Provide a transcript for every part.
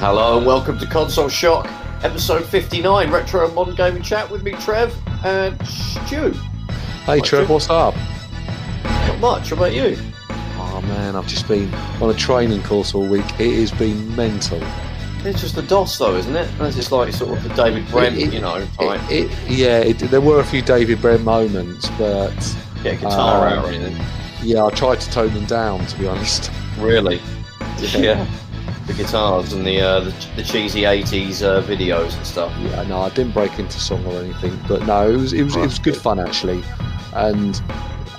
Hello and welcome to Console Shock, episode 59, Retro and Modern Gaming Chat with me, Trev and Stu. Hey Trev, what's up? Not much, how about you? Oh man, I've just been on a training course all week. It has been mental. It's just the DOS though, isn't it? It's just like sort of the David Brent, type. There were a few David Brent moments, but... Get a guitar out or anything? Yeah, I tried to tone them down, to be honest. Really? Yeah. The guitars and the cheesy 80s videos and stuff. Yeah, no, I didn't break into song or anything, but no, it was good fun actually, and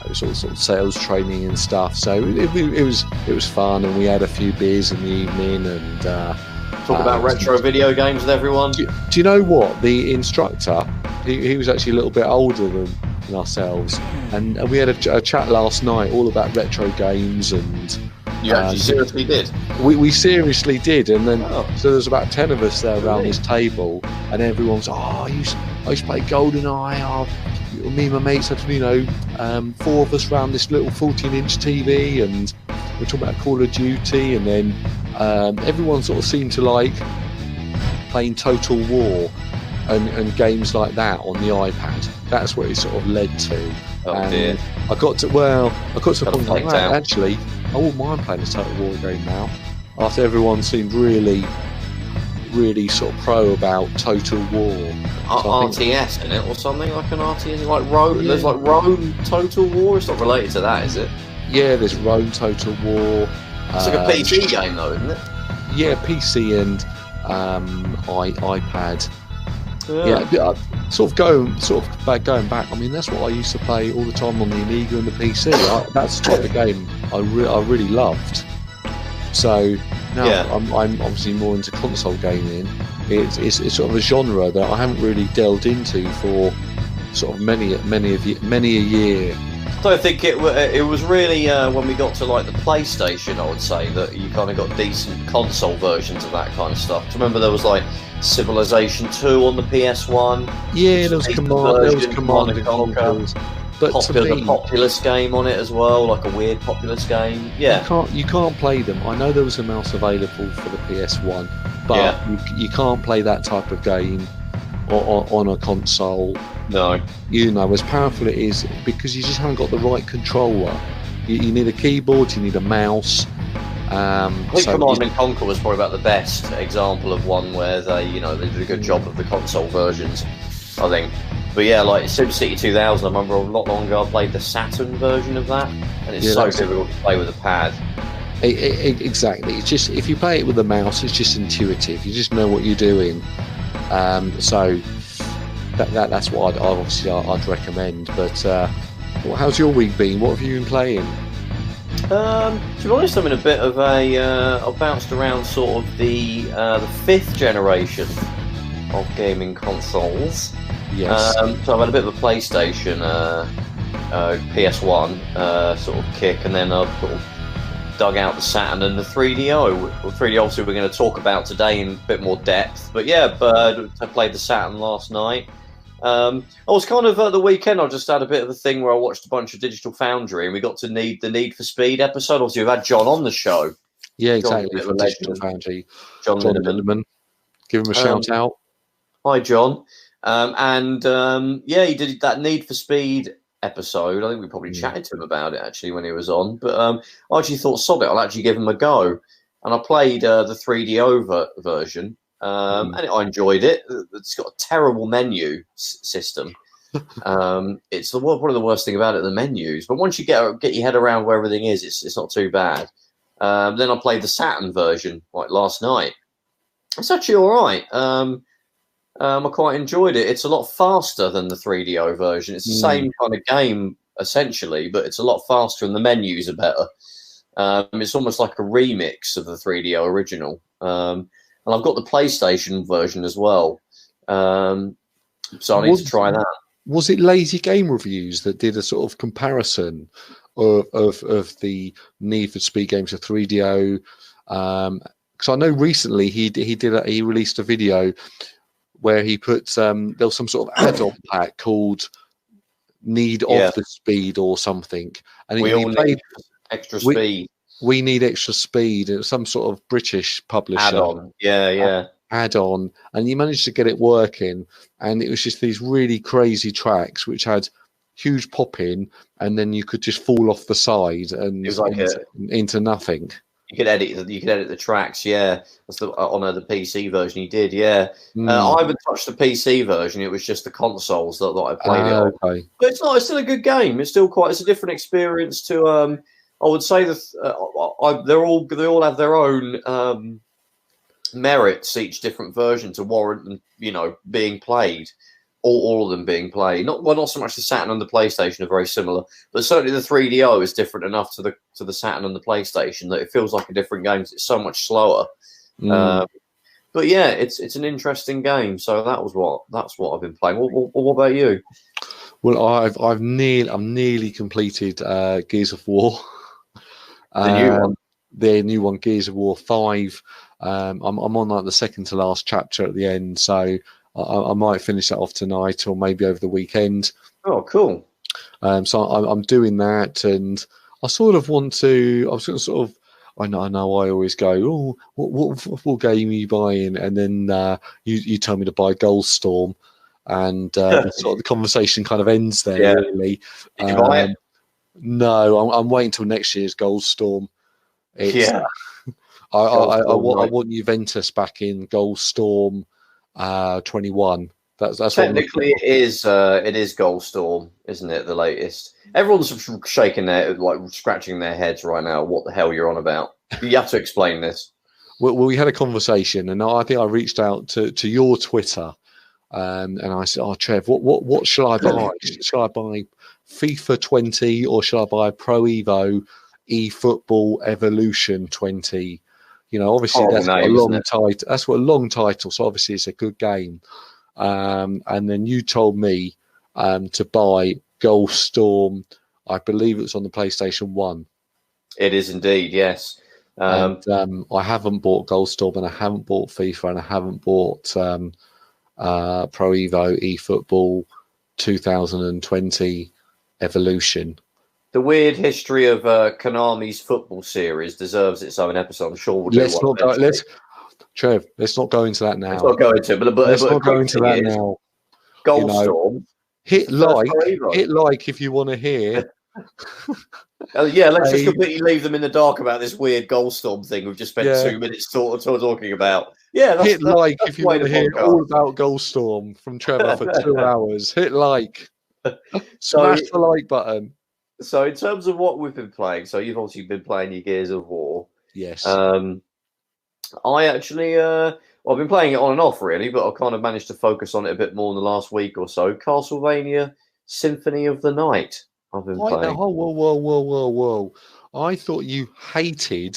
it was all sort of sales training and stuff. So it was fun, and we had a few beers in the evening and talk about retro video games with everyone. Do you know what? The instructor, he was actually a little bit older than ourselves, and we had a chat last night all about retro games and. You actually seriously did? We seriously did, and then so there's about 10 of us there around this table, and everyone's I used to play GoldenEye. Me and my mates had 4 of us around this little 14-inch TV, and we're talking about Call of Duty, and then everyone sort of seemed to like playing Total War and games like that on the iPad. That's what it sort of led to. Oh dear! I got to the point like, actually, I wouldn't mind playing a Total War game now. After everyone seemed really sort of pro about Total War. RTS in it or something, like an RTS, like Rome. Yeah. There's like Rome Total War. It's not related to that, is it? Yeah, there's Rome Total War. It's like a PC game though, isn't it? Yeah, PC and iPad. Yeah, sort of going back. I mean, that's what I used to play all the time on the Amiga and the PC. That's the type of game I really loved. So now I'm obviously more into console gaming. It's sort of a genre that I haven't really delved into for sort of many a year. I don't think it was really when we got to like the PlayStation, I would say, that you kind of got decent console versions of that kind of stuff. Do you remember there was like Civilization 2 on the PS1? Yeah, there was Command and Conquer. But a Populous game on it as well, like a weird Populous game. Yeah, you can't play them. I know there was a mouse available for the PS1, but you can't play that type of game on a console. No. As powerful it is, because you just haven't got the right controller. You need a keyboard, you need a mouse. I think Command and Conquer was probably about the best example of one where they did a good job of the console versions, I think. But yeah, like SimCity 2000, I remember a lot longer ago I played the Saturn version of that, and it's so difficult to play with a pad. Exactly. It's just, if you play it with a mouse, it's just intuitive. You just know what you're doing. So that's what I'd recommend. But how's your week been? What have you been playing? To be honest, I'm in a bit of I've bounced around sort of the 5th generation of gaming consoles. Yes. So I've had a bit of a PlayStation, PS1 sort of kick, and then I've sort of dug out the Saturn and the 3DO. Well, 3DO obviously we're going to talk about today in a bit more depth. But yeah, I played the Saturn last night. I was kind of at the weekend, I just had a bit of a thing where I watched a bunch of Digital Foundry, and we got to the Need for Speed episode. Obviously, we've had John on the show. Yeah, exactly. From Digital Foundry. John Lindemann. Give him a shout out. Hi, John. He did that Need for Speed episode. I think we probably chatted to him about it actually when he was on. But I actually thought, sod it, I'll actually give him a go. And I played the 3DO version. And I enjoyed it. It's got a terrible menu system. It's probably the worst thing about it, the menus. But once you get your head around where everything is, it's not too bad. Then I played the Saturn version like last night. It's actually all right. I quite enjoyed it. It's a lot faster than the 3DO version. It's the same kind of game essentially, but it's a lot faster and the menus are better. It's almost like a remix of the 3DO original. And I've got the PlayStation version as well. So I need to try that. Was it Lazy Game Reviews that did a sort of comparison of the Need for Speed games of 3DO? Because I know recently he released a video where he put there was some sort of add-on pack called Need of the Speed or something, and we all played extra speed. We Need Extra Speed. It was some sort of British publisher. Add-on. Yeah. Add-on, and you managed to get it working, and it was just these really crazy tracks which had huge pop-in, and then you could just fall off the side and It was like into nothing. You could edit the tracks, yeah. That's on the PC version you did, yeah. I haven't touched the PC version. It was just the consoles that I played it on. Okay. But it's still a good game. It's a different experience to I would say that they all have their own merits, each different version to warrant them, being played. All of them being played. Not so much the Saturn and the PlayStation are very similar, but certainly the 3DO is different enough to the Saturn and the PlayStation that it feels like a different game. It's so much slower. But yeah, it's an interesting game. So that's what I've been playing. What about you? Well, I'm nearly completed Gears of War. The new one. The new one, Gears of War 5. I'm on like the second to last chapter at the end, so I might finish that off tonight or maybe over the weekend. Oh, cool. So I'm doing that, and I sort of want to. I was going to sort of. I know. I always go, oh, what game are you buying? And then you tell me to buy Goldstorm, and sort of the conversation kind of ends there. Yeah. Really. Did you buy it? No, I'm waiting till next year's Goldstorm. Yeah. I want Juventus back in Goldstorm 21. That's technically it is Goldstorm, isn't it? The latest. Everyone's shaking scratching their heads right now. What the hell you're on about? You have to explain this. Well, we had a conversation, and I think I reached out to your Twitter, and I said, "Oh, Trev, what shall I buy? Shall I buy FIFA 20 or shall I buy Pro Evo eFootball Evolution 20?" Obviously that's got a long title. That's got a long title, so obviously it's a good game. And then you told me to buy Goldstorm. I believe it's on the PlayStation 1. It is indeed, yes. I haven't bought Goldstorm, and I haven't bought FIFA, and I haven't bought Pro Evo eFootball 2020 Evolution. The weird history of Konami's football series deserves its own episode. I'm sure we'll do Trev, let's not go into that now. Let's not go into it, but let's not go into that now. Goldstorm. Hit like if you want to hear. Yeah, let's just completely leave them in the dark about this weird Goldstorm thing we've just spent 2 minutes talking about. Yeah, hit like if you want to hear all about Goldstorm from Trevor for 2 hours. Hit like. Smash the like button. So in terms of what we've been playing, so you've obviously been playing your Gears of War. Yes. I actually, I've been playing it on and off really, but I've kind of managed to focus on it a bit more in the last week or so. Castlevania Symphony of the Night. I've been playing. Whoa. I thought you hated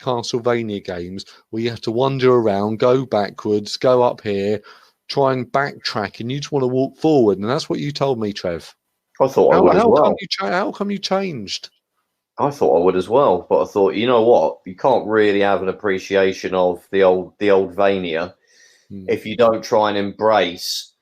Castlevania games where you have to wander around, go backwards, go up here, try and backtrack, and you just want to walk forward. And that's what you told me, Trev. I thought I would as well. How come you changed? I thought I would as well, but I thought, you know what? You can't really have an appreciation of the old Vania if you don't try and embrace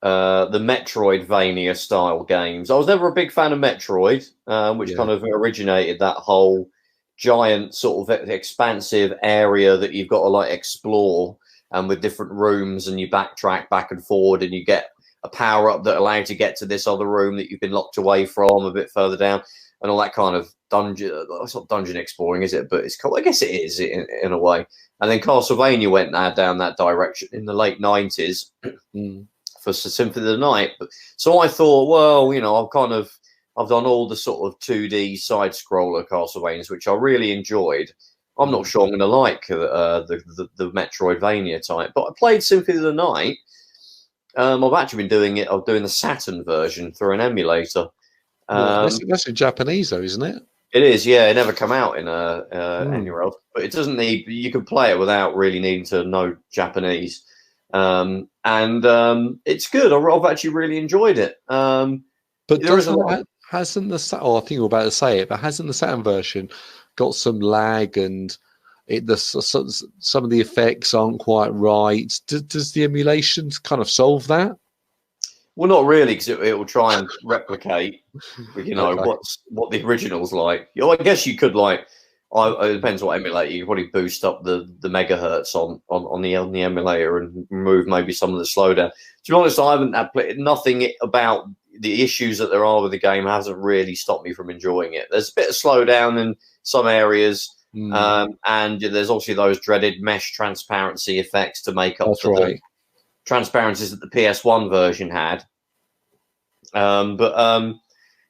the Metroidvania style games. I was never a big fan of Metroid, which kind of originated that whole giant sort of expansive area that you've got to explore, and with different rooms, and you backtrack back and forward, and you get a power up that allows you to get to this other room that you've been locked away from a bit further down, and all that kind of dungeon. It's not dungeon exploring, is it? But it's called, I guess it is in a way. And then Castlevania went down that direction in the late 90s for Symphony of the Night. So I thought, well, I've done all the sort of 2D side scroller Castlevanias, which I really enjoyed. I'm not sure I'm going to like the Metroidvania type, but I played Symphony of the Night. I've actually been doing the Saturn version through an emulator. That's in Japanese, though, isn't it? It is, yeah. It never come out in anywhere else, but it doesn't need. You can play it without really needing to know Japanese, and it's good. I've actually really enjoyed it. But hasn't the? Oh, I think you're about to say it, but hasn't the Saturn version got some lag and some of the effects aren't quite right? Does the emulation kind of solve that? Well, not really, because it will try and replicate, what the original's like. I guess you could It depends what emulator. You probably boost up the megahertz on the emulator and remove maybe some of the slowdown. To be honest, I haven't had nothing about the issues that there are with the game hasn't really stopped me from enjoying it. There's a bit of slowdown in some areas, and there's obviously those dreaded mesh transparency effects to make up for the transparencies that the PS1 version had.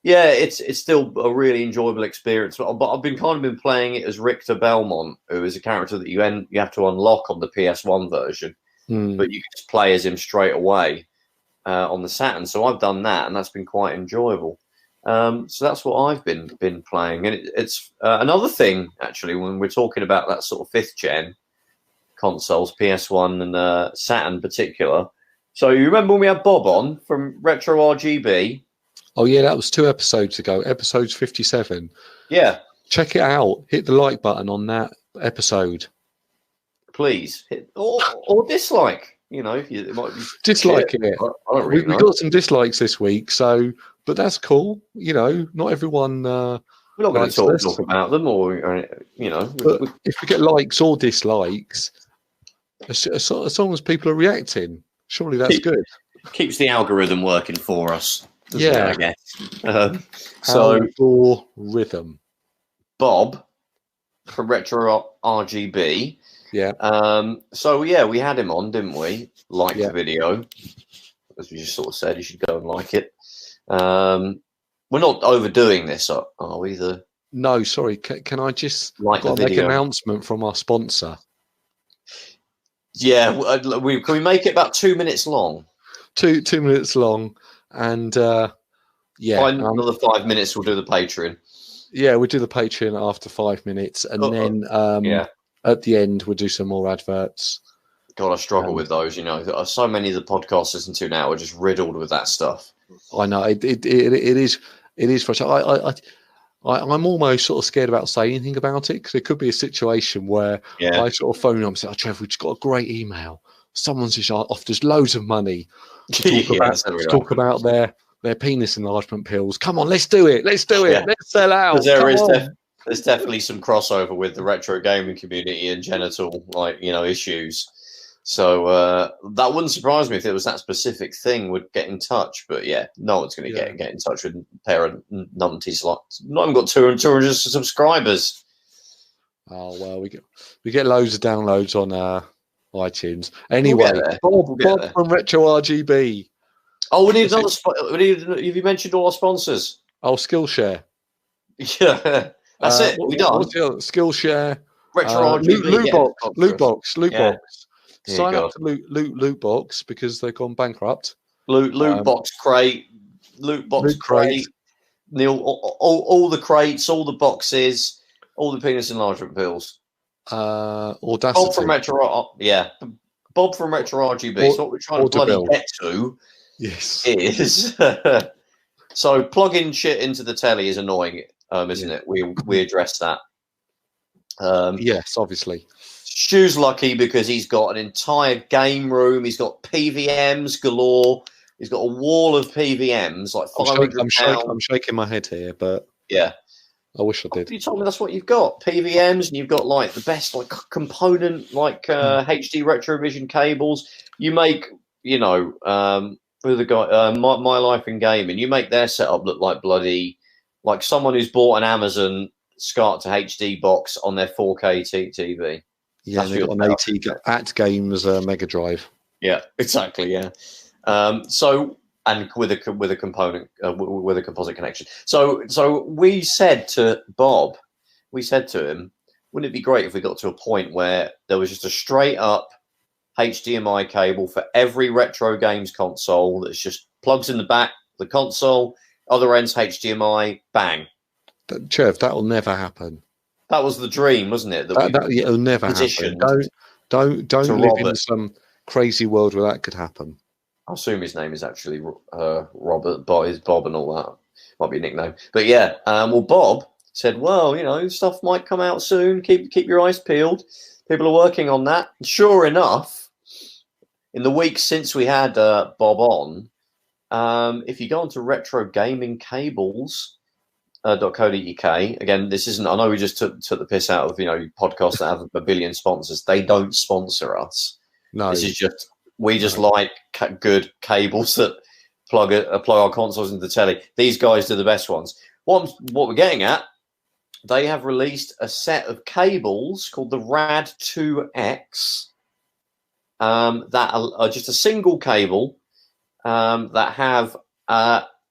Yeah, it's still a really enjoyable experience. But I've been playing it as Richter Belmont, who is a character that you have to unlock on the PS1 version, but you can just play as him straight away on the Saturn. So I've done that, and that's been quite enjoyable. So that's what I've been playing, and it's another thing actually when we're talking about that sort of 5th gen consoles, PS1 and Saturn in particular. So you remember when we had Bob on from Retro RGB? Oh, yeah, that was 2 episodes ago, episode 57. Yeah. Check it out. Hit the like button on that episode. Please. Hit or dislike. You know, it might be disliking it. I don't really know. We got some dislikes this week, but that's cool. You know, not everyone. We're not going to talk about them, or you know. But if we get likes or dislikes, as long as people are reacting, surely that's good. Keeps the algorithm working for us. Yeah, I guess. So rhythm. Bob from Retro RGB. Yeah. So yeah, we had him on, didn't we? Like the video, as we just sort of said, you should go and like it. We're not overdoing this, are we? No, sorry. Can I just make an announcement from our sponsor? Yeah, can we make it about 2 minutes long? 2 minutes long. And another 5 minutes we'll do the Patreon. Yeah, we'll do the Patreon after 5 minutes, and then at the end we'll do some more adverts. God, I struggle with those. You know, so many of the podcasts I listen to now are just riddled with that stuff. I know it is frustrating. I'm almost sort of scared about saying anything about it, because there could be a situation where I sort of phone up and say, "Oh, Trev, we've just got a great email. Someone's just offered us loads of money to talk about their penis enlargement pills. Come on, let's do it. Let's sell out." There's definitely some crossover with the retro gaming community and genital issues. So that wouldn't surprise me if it was that specific thing would get in touch. But yeah, no one's going to get in touch with a pair of numpties. Not even got 200 subscribers. Oh well, we get loads of downloads on iTunes. Anyway, Bob from Retro RGB. Oh, we need another. Have you mentioned all our sponsors? Oh, Skillshare. Yeah, that's it. We done. Skillshare. Retro RGB. Loot box. Sign up to Loot Box because they've gone bankrupt. Loot box crate. Neil, all the crates, all the boxes, all the penis enlargement pills. Audacity. Bob from Retro, Bob from Retro RGB. So what we're trying to bloody get to is so plugging shit into the telly is annoying, isn't it? We address that. Yes, obviously. Stu's lucky because he's got an entire game room. He's got PVMs galore. He's got a wall of PVMs, like 500 I'm shaking my head here, but yeah. I wish I did. You told me that's what you've got. PVMs, and you've got like the best component, HD Retrovision cables. You make, with the guy, My Life in Gaming, you make their setup look like bloody, like someone who's bought an Amazon SCART to HD box on their 4K TV. Yeah, they got an AT Games Mega Drive. Yeah, exactly. Yeah. So. And with a component with a composite connection. So we said to Bob, him, wouldn't it be great if we got to a point where there was just a straight up HDMI cable for every retro games console that's just plugs in the back, the console, other end's HDMI, bang. Trev, that will never happen. That was the dream, wasn't it? It'll never happen. Don't live in some crazy world where that could happen. I assume his name is actually Robert, Bob and all that. Might be a nickname. But yeah, well, Bob said, well, stuff might come out soon. Keep your eyes peeled. People are working on that. Sure enough, in the weeks since we had Bob on, if you go onto Retro Gaming Cables, .co.uk. Again, this isn't. I know we just took the piss out of podcasts that have a billion sponsors. They don't sponsor us. No, this is just we just like good cables that plug our consoles into the telly. These guys do the best ones. What we're getting at? They have released a set of cables called the Rad 2X. That are just a single cable that have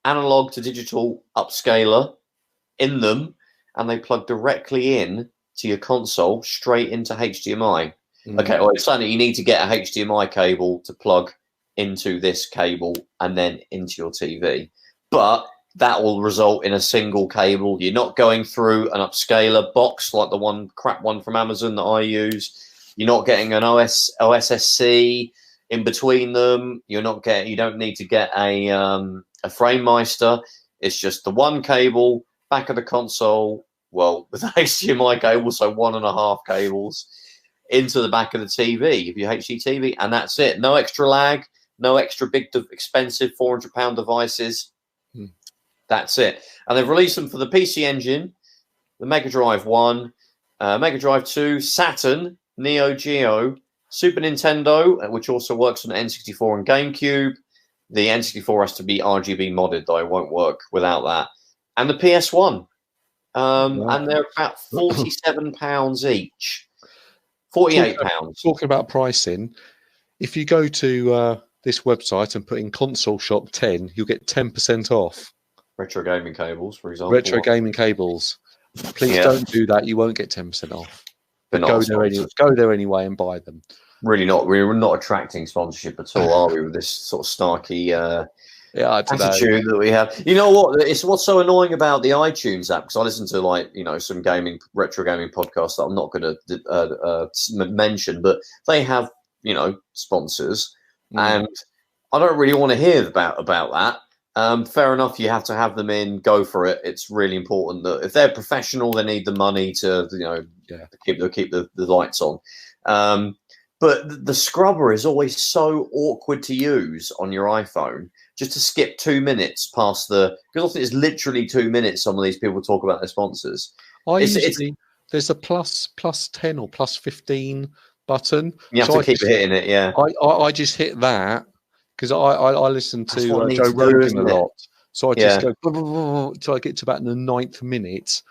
analog to digital upscaler in them, and they plug directly in to your console straight into HDMI. Okay, well, it's something you need to get a HDMI cable to plug into this cable and then into your TV. But that will result in a single cable. You're not going through an upscaler box like the crap one from Amazon that I use. You're not getting an OSSC in between them. You don't need to get a FrameMeister. It's just the one cable back of the console. Well, with an HDMI cable, so 1.5 cables into the back of the TV of your HD TV, and that's it. No extra lag, no extra big, expensive £400 devices. That's it. And they've released them for the PC Engine, the Mega Drive 1, Mega Drive 2, Saturn, Neo Geo, Super Nintendo, which also works on N64 and GameCube. The N64 has to be RGB modded, though. It won't work without that. And the PS1. And they're about £47 each. £48. Talking about pricing, if you go to this website and put in Console Shock 10, you'll get 10% off. Retro gaming cables, for example. Retro gaming cables. Please don't do that. You won't get 10% off. But go there anyway and buy them. Really not. We're not attracting sponsorship at all, are we? With this sort of snarky attitude that we have. You know what? It's what's so annoying about the iTunes app, because I listen to some retro gaming podcasts that I'm not going to mention, but they have sponsors, and I don't really want to hear about that. Fair enough, you have to have them in. Go for it. It's really important that if they're professional, they need the money to keep the lights on. But the scrubber is always so awkward to use on your iPhone. Just to skip 2 minutes past because I think it's literally 2 minutes. Some of these people talk about their sponsors. There's a plus 10 or plus 15 button. You have to keep hitting it. Yeah, I just hit that. Because I listen to Joe Rogan a lot. So I just go till I get to about the 9th minute.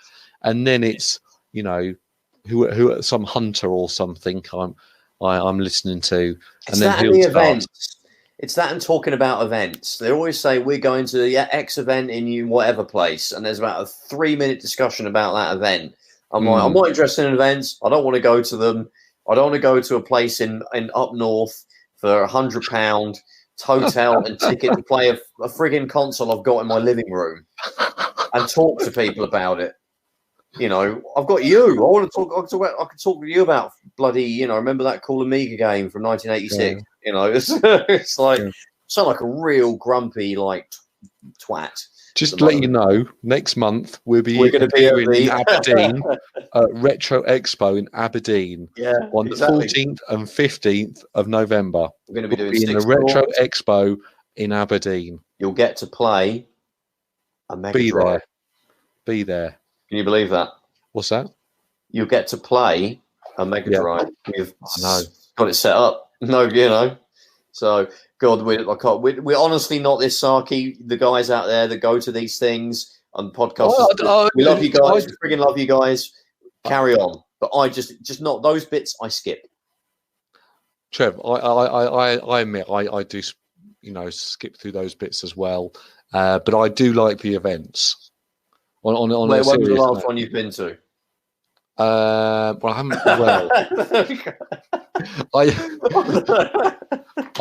And then it's, who some hunter or something I'm listening to. It's that and the events. It's that and talking about events. They always say, we're going to the X event in whatever place. And there's about a 3-minute discussion about that event. I'm like, I'm not interested in events. I don't want to go to them. I don't want to go to a place in up north for £100. Hotel and ticket to play a frigging console I've got in my living room and talk to people about it. I've got you. I want to talk. I can talk to you about bloody. Remember that cool Amiga game from 1986? It's like sound like a real grumpy twat. Just to let you know, next month we're going to be in Aberdeen, Retro Expo in Aberdeen, on the 14th and 15th of November. We're going to be doing in the Retro Expo in Aberdeen. You'll get to play a Mega Drive. Be there. Can you believe that? What's that? You'll get to play a Mega Drive. We've got it set up. No, so. God, we're honestly not this sarky. The guys out there that go to these things on podcasts, we love you guys. We friggin' love you guys. Carry on, but I just not those bits. I skip. Trev, I admit I do, skip through those bits as well. But I do like the events. On when was the last one you've been to? Well, I haven't.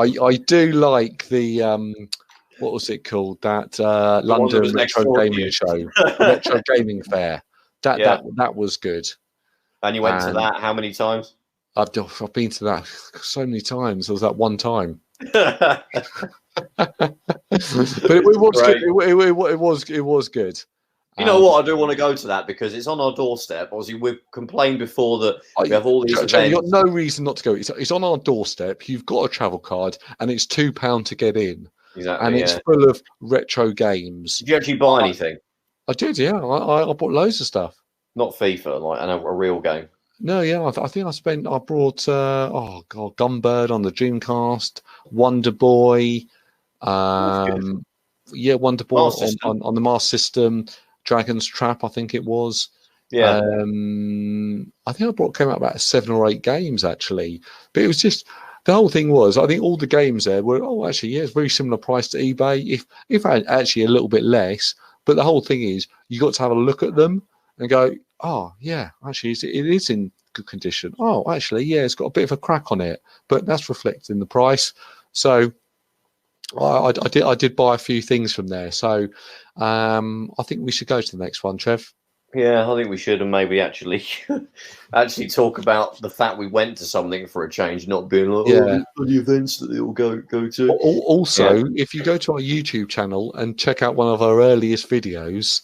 I do like the what was it called? That London Retro Gaming Show, Retro Gaming Fair. That was good. And you went to that how many times? I've been to that so many times. There was that one time. But it was good. It was good. You know what? I do want to go to that because it's on our doorstep. Obviously, we've complained before that we have all these events. You've got no reason not to go. It's on our doorstep. You've got a travel card, and it's £2 to get in. Exactly. And it's full of retro games. Did you actually buy anything? I did, yeah. I bought loads of stuff. Not FIFA, like a real game. No, yeah. I think I brought Gunbird on the Dreamcast, Wonder Boy, Wonder Boy on the Mars System, Dragon's Trap, I think it was. Yeah. I think came out about 7 or 8 games actually, but it was just the whole thing was I think all the games there were it's very similar price to eBay, if actually a little bit less. But the whole thing is you got to have a look at them and go, oh yeah, actually it is in good condition. Oh, actually yeah, it's got a bit of a crack on it, but that's reflected in the price. So I did buy a few things from there. So I think we should go to the next one, Trev. Yeah, I think we should, and maybe actually talk about the fact we went to something for a change, not being like, the events that they all go to. Also, if you go to our YouTube channel and check out one of our earliest videos,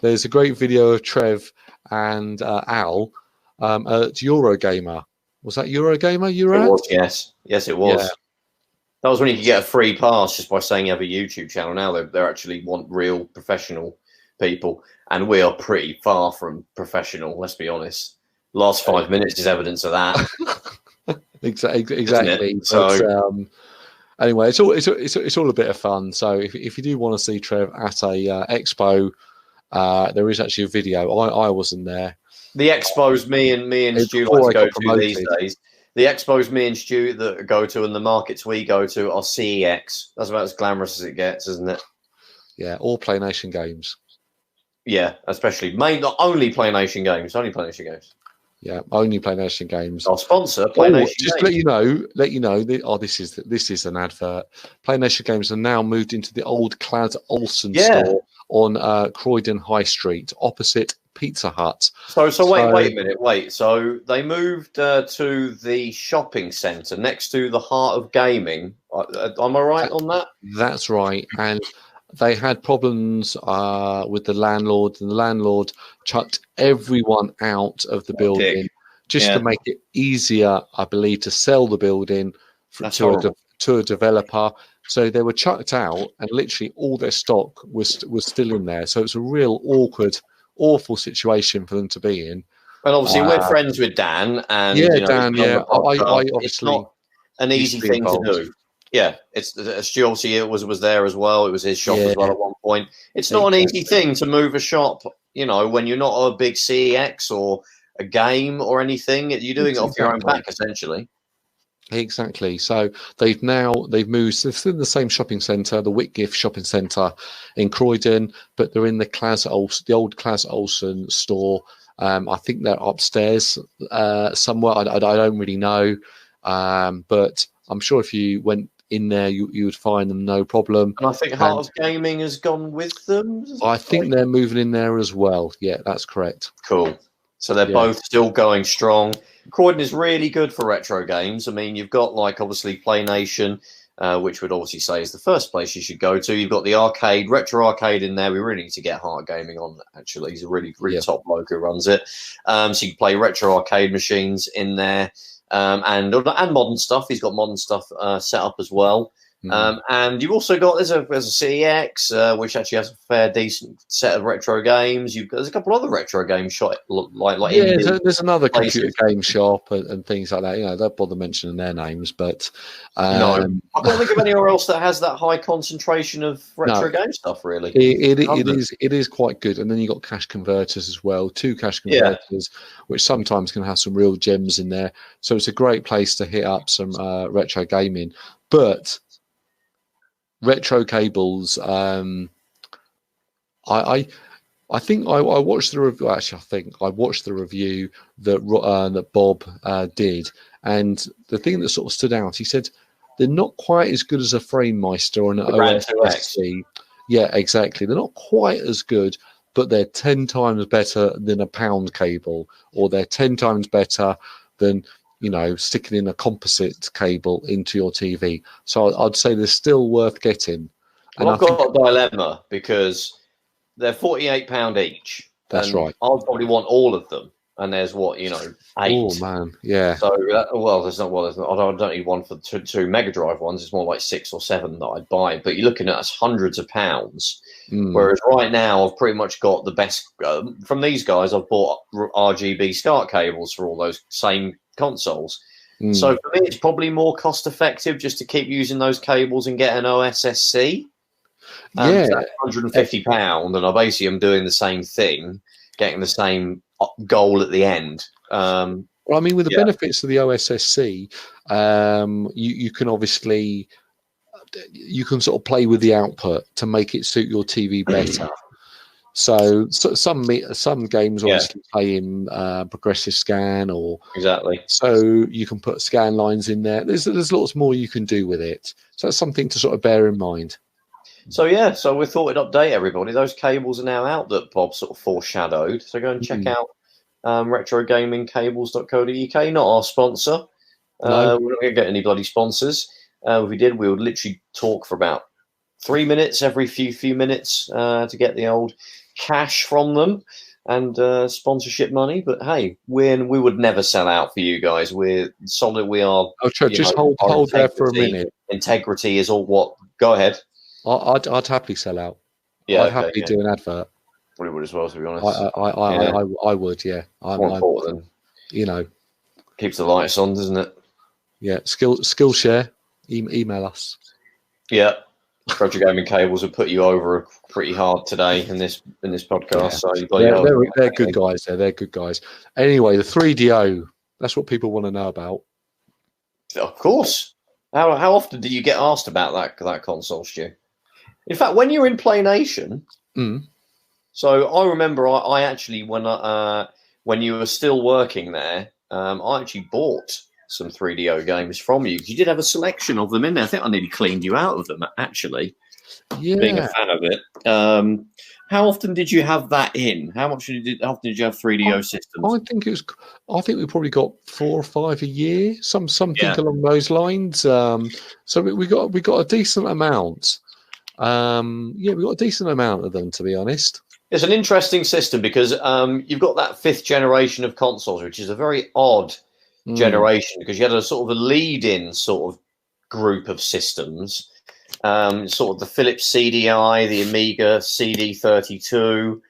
there's a great video of Trev and Al at Eurogamer. Was that Eurogamer you were at? It was, yes, it was. Yeah. That was when you could get a free pass just by saying you have a YouTube channel. Now they actually want real professional people, and we are pretty far from professional. Let's be honest. Last 5 minutes is evidence of that. Exactly. So anyway, it's all a bit of fun. So if you do want to see Trev at a expo, there is actually a video. I wasn't there. The expos me and Stu like to go to these days. The expos me and Stu that go to, and the markets we go to are CEX. That's about as glamorous as it gets, isn't it? Yeah, all PlayNation games. Yeah, especially not only PlayNation games, only PlayNation games. Yeah, only PlayNation games. Our sponsor, PlayNation. Just games. let you know. This is an advert. PlayNation Games are now moved into the old Clad Olson store on Croydon High Street, opposite Pizza Hut. So wait a minute. So they moved to the shopping centre next to the Heart of Gaming. Am I right on that? That's right, and they had problems with the landlord, and the landlord chucked everyone out of the building to make it easier, I believe, to sell the building to a developer. So they were chucked out, and literally all their stock was still in there. So it's a real awful situation for them to be in. And obviously, we're friends with Dan, and Dan. Yeah, I obviously it's not an easy thing to do. Yeah, it's Stu obviously was there as well. It was his shop as well at one point. It's not an easy thing to move a shop, when you're not a big CEX or a game or anything. You're doing it off your own back, essentially. Exactly. So they've moved. They're in the same shopping centre, the Whitgift shopping centre in Croydon, but they're in the old Claes Olsen store. I think they're upstairs somewhere. I don't really know, but I'm sure if you went in there, you would find them no problem. And I think Heart of Gaming has gone with them. I think they're moving in there as well. Yeah, that's correct. Cool. So they're both still going strong. Croydon is really good for retro games. I mean, you've got obviously PlayNation, which would obviously say is the first place you should go to. You've got the retro arcade in there. We really need to get Heart of Gaming on, actually. He's a really, really top bloke who runs it. So you can play retro arcade machines in there. And modern stuff. He's got modern stuff set up as well. And you've also got there's a CEX which actually has a fair decent set of retro games. There's a couple other retro games shot there's another computer game shop and things like that. Don't bother mentioning their names, but no, I can't think of anywhere else that has that high concentration of retro game stuff. Really, it is quite good. And then you got cash converters as well, 2 cash converters, which sometimes can have some real gems in there. So it's a great place to hit up some retro gaming, but. Retro cables. I think I watched the review. Actually, I think I watched the review that Bob did, and the thing that sort of stood out, he said they're not quite as good as a FrameMeister and an OSC. Yeah, exactly. They're not quite as good, but they're 10 times better than a pound cable, or they're 10 times better than sticking in a composite cable into your TV. So I'd say they're still worth getting. And I've got a dilemma because they're £48 each. That's right. I'll probably want all of them. and there's what, 8. Oh man, yeah. So there's not. I don't need one for two Mega Drive ones. It's more like 6 or 7 that I'd buy. But you're looking at us hundreds of pounds. Whereas right now I've pretty much got the best from these guys. I've bought RGB SCART cables for all those same consoles. So for me, it's probably more cost effective just to keep using those cables and get an OSSC. That's £150, and I basically am doing the same thing, getting the same goal at the end. Well, I mean, with the benefits of the OSSC, you can obviously sort of play with the output to make it suit your TV better. So some games obviously play in progressive scan, or so you can put scan lines in there. There's lots more you can do with it. So that's something to sort of bear in mind. So we thought we'd update everybody. Those cables are now out that Bob sort of foreshadowed. So go and check out retrogamingcables.co.uk. Not our sponsor. No. We're not going to get any bloody sponsors. If we did, we would literally talk for about 3 minutes every few minutes to get the old cash from them and sponsorship money. But hey, we would never sell out for you guys. We're solid. We are. Oh, just hold there for a minute. Integrity is all. What? Go ahead. I'd happily sell out. Yeah, I'd happily do an advert. Probably would as well, to be honest. I would. Yeah. More important than, keeps the lights on, doesn't it? Yeah. Skillshare. Email us. Yeah. Retro Gaming Cables will put you over pretty hard today in this podcast. So they're good guys. They're good guys. Anyway, the 3DO. That's what people want to know about. Of course. How often do you get asked about that console, Stu? In fact, when you're in Play Nation, so I remember I actually when you were still working there, I actually bought some 3DO games from you. You did have a selection of them in there. I think I nearly cleaned you out of them, actually. Yeah. Being a fan of it. How often did you have that in? How often did you have 3DO systems? I think we probably got 4 or 5 a year, something along those lines. So we got a decent amount. We got a decent amount of them, to be honest. It's an interesting system because you've got that 5th generation of consoles, which is a very odd generation because you had a sort of a lead-in sort of group of systems, sort of the Philips CDI, the Amiga CD32,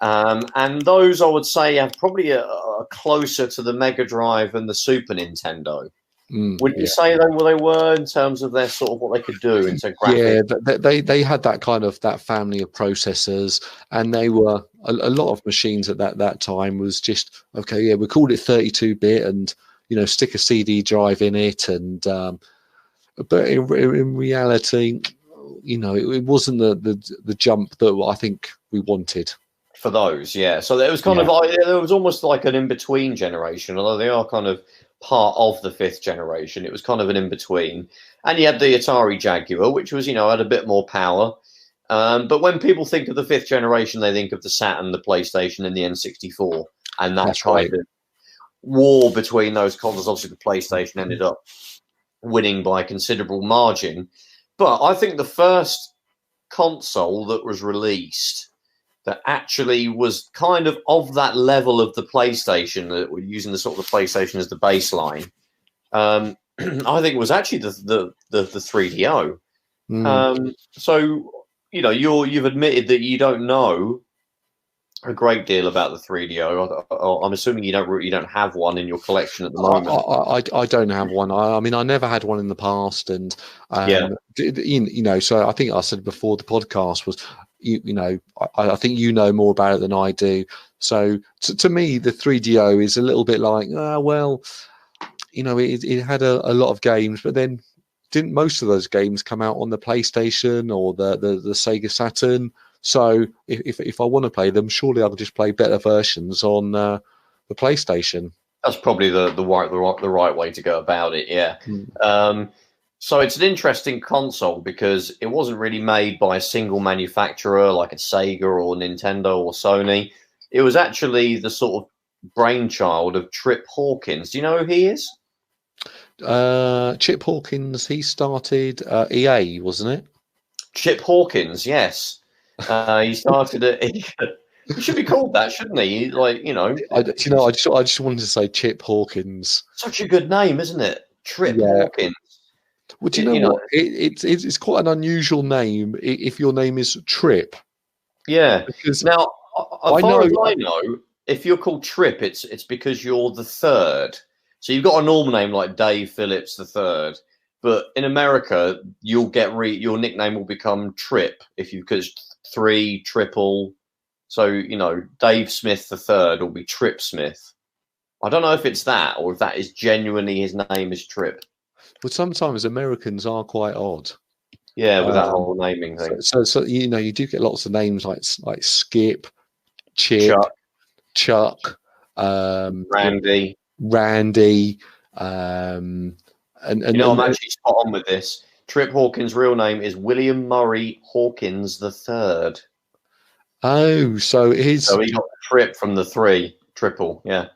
and those I would say are probably a closer to the Mega Drive and the Super Nintendo. Wouldn't you say they were in terms of their sort of what they could do in terms of graphics? Yeah, they had that kind of that family of processors, and they were a lot of machines at that time was just we called it 32-bit and stick a CD drive in it, and but in reality, it wasn't the jump that I think we wanted for those. Yeah, so there was kind of like there was almost like an in-between generation, although they are kind of part of the 5th generation. It was kind of an in-between, and you had the Atari Jaguar, which was had a bit more power. But when people think of the 5th generation, they think of the Saturn, the PlayStation, and the N64, and that's kind of war between those consoles. Obviously, the PlayStation ended up winning by a considerable margin, but I think the first console that was released that actually was kind of that level of the PlayStation, that we're using the sort of the PlayStation as the baseline, I think it was actually the 3DO. So you've admitted that you don't know a great deal about the 3DO. I'm assuming you don't have one in your collection at the moment. I don't have one. I mean, I never had one in the past, and so I think I said before the podcast was, I think you know more about it than I do. So to me, the 3DO is a little bit like, it had a lot of games, but then didn't most of those games come out on the PlayStation or the Sega Saturn? So if I want to play them, surely I'll just play better versions on the PlayStation. That's probably the right way to go about it. Yeah. So it's an interesting console because it wasn't really made by a single manufacturer like a Sega or Nintendo or Sony. It was actually the sort of brainchild of Trip Hawkins. Do you know who he is? Chip Hawkins. He started EA, wasn't it? Chip Hawkins, yes. He started at He should be called that, shouldn't he? Like, I just wanted to say Chip Hawkins. Such a good name, isn't it? Trip Yeah. Hawkins. Well, do you know what? It's quite an unusual name if your name is Trip. Yeah. Because now, as far as I know, if you're called Trip, it's because you're the third. So you've got a normal name like Dave Phillips the third, but in America, you'll get your nickname will become Trip because 3 triple. So Dave Smith the third will be Trip Smith. I don't know if it's that or if that is genuinely his name is Trip. But sometimes Americans are quite odd. Yeah, with that whole naming thing. So you do get lots of names like Skip, Chip, Chuck, Randy. And I'm actually spot on with this. Trip Hawkins' real name is William Murray Hawkins the third. Oh, so he got the Trip from the 3 triple. Yeah.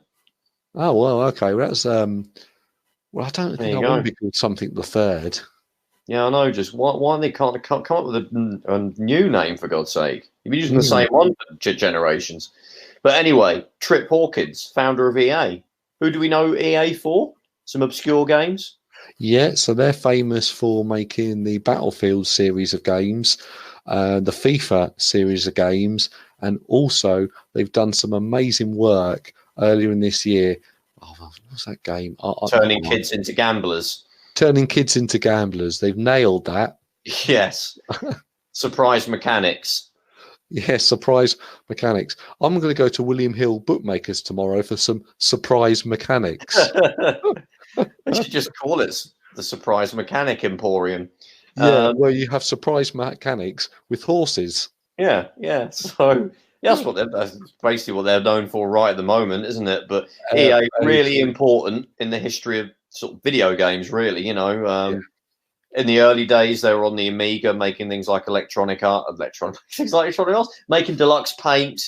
Oh well, okay. Well, that's well, I don't think I want to be called something the third. Yeah, I know. Just why they can't come up with a new name, for God's sake? You've been using the same one for generations. But anyway, Trip Hawkins, founder of EA. Who do we know EA for? Some obscure games? Yeah, so they're famous for making the Battlefield series of games, the FIFA series of games, and also they've done some amazing work earlier in this year. Oh, what's that game? Turning kids into gamblers. Turning kids into gamblers. They've nailed that. Yes. Surprise mechanics. Yes, surprise mechanics. I'm going to go to William Hill Bookmakers tomorrow for some surprise mechanics. They should just call it the Surprise Mechanic Emporium. Yeah, where you have surprise mechanics with horses. Yeah. So that's basically what they're known for right at the moment, isn't it? But EA really important in the history of sort of video games, really. In the early days, they were on the Amiga making things like electronic arts, making Deluxe Paint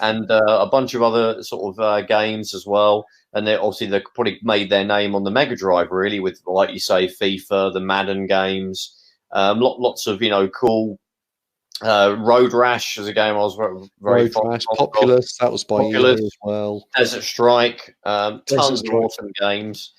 and a bunch of other sort of games as well. And they probably made their name on the Mega Drive, really, with, like you say, FIFA, the Madden games, lots of cool. Road Rash is a game I was very fond of. Populous, that was by EA as well. Desert Strike, tons of awesome games.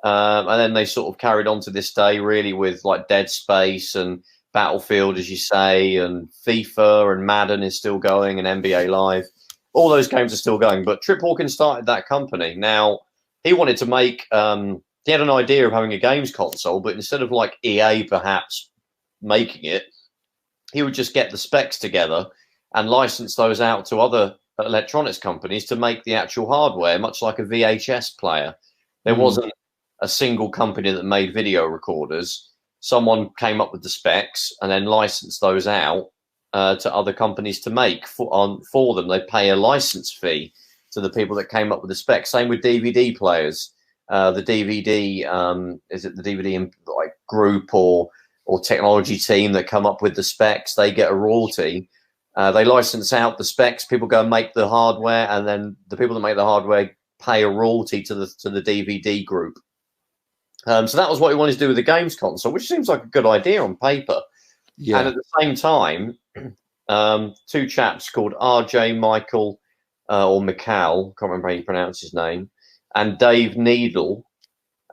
And then they sort of carried on to this day, really, with like Dead Space and Battlefield, as you say, and FIFA and Madden is still going, and NBA Live. All those games are still going. But Trip Hawkins started that company. Now, he wanted to make, he had an idea of having a games console, but instead of like EA perhaps making it, he would just get the specs together and license those out to other electronics companies to make the actual hardware, much like a VHS player. There wasn't a single company that made video recorders. Someone came up with the specs and then licensed those out to other companies to make for them. They pay a license fee to the people that came up with the specs. Same with DVD players. The DVD, is it the DVD like group or technology team that come up with the specs? They get a royalty. They license out the specs. People go and make the hardware, and then the people that make the hardware pay a royalty to the DVD group. So that was what he wanted to do with the games console, which seems like a good idea on paper. Yeah. And at the same time, 2 chaps called RJ Mical or Mical, can't remember how you pronounce his name, and Dave Needle,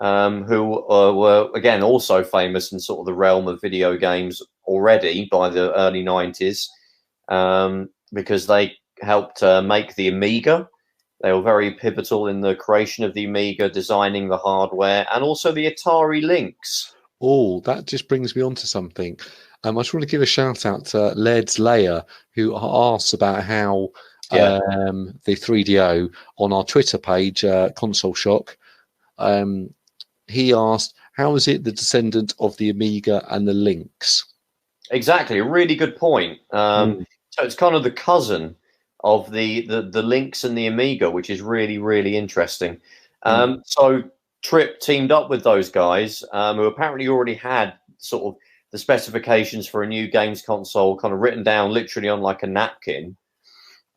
who were, again, also famous in sort of the realm of video games already by the early 90s, because they helped make the Amiga. They were very pivotal in the creation of the Amiga, designing the hardware, and also the Atari Lynx. Oh, that just brings me on to something. I just want to give a shout out to Led's Layer, who asked about how the 3DO on our Twitter page, Console Shock, he asked, how is it the descendant of the Amiga and the Lynx? Exactly, a really good point. So it's kind of the cousin of the Lynx and the Amiga, which is really, really interesting. So Trip teamed up with those guys who apparently already had sort of the specifications for a new games console kind of written down literally on like a napkin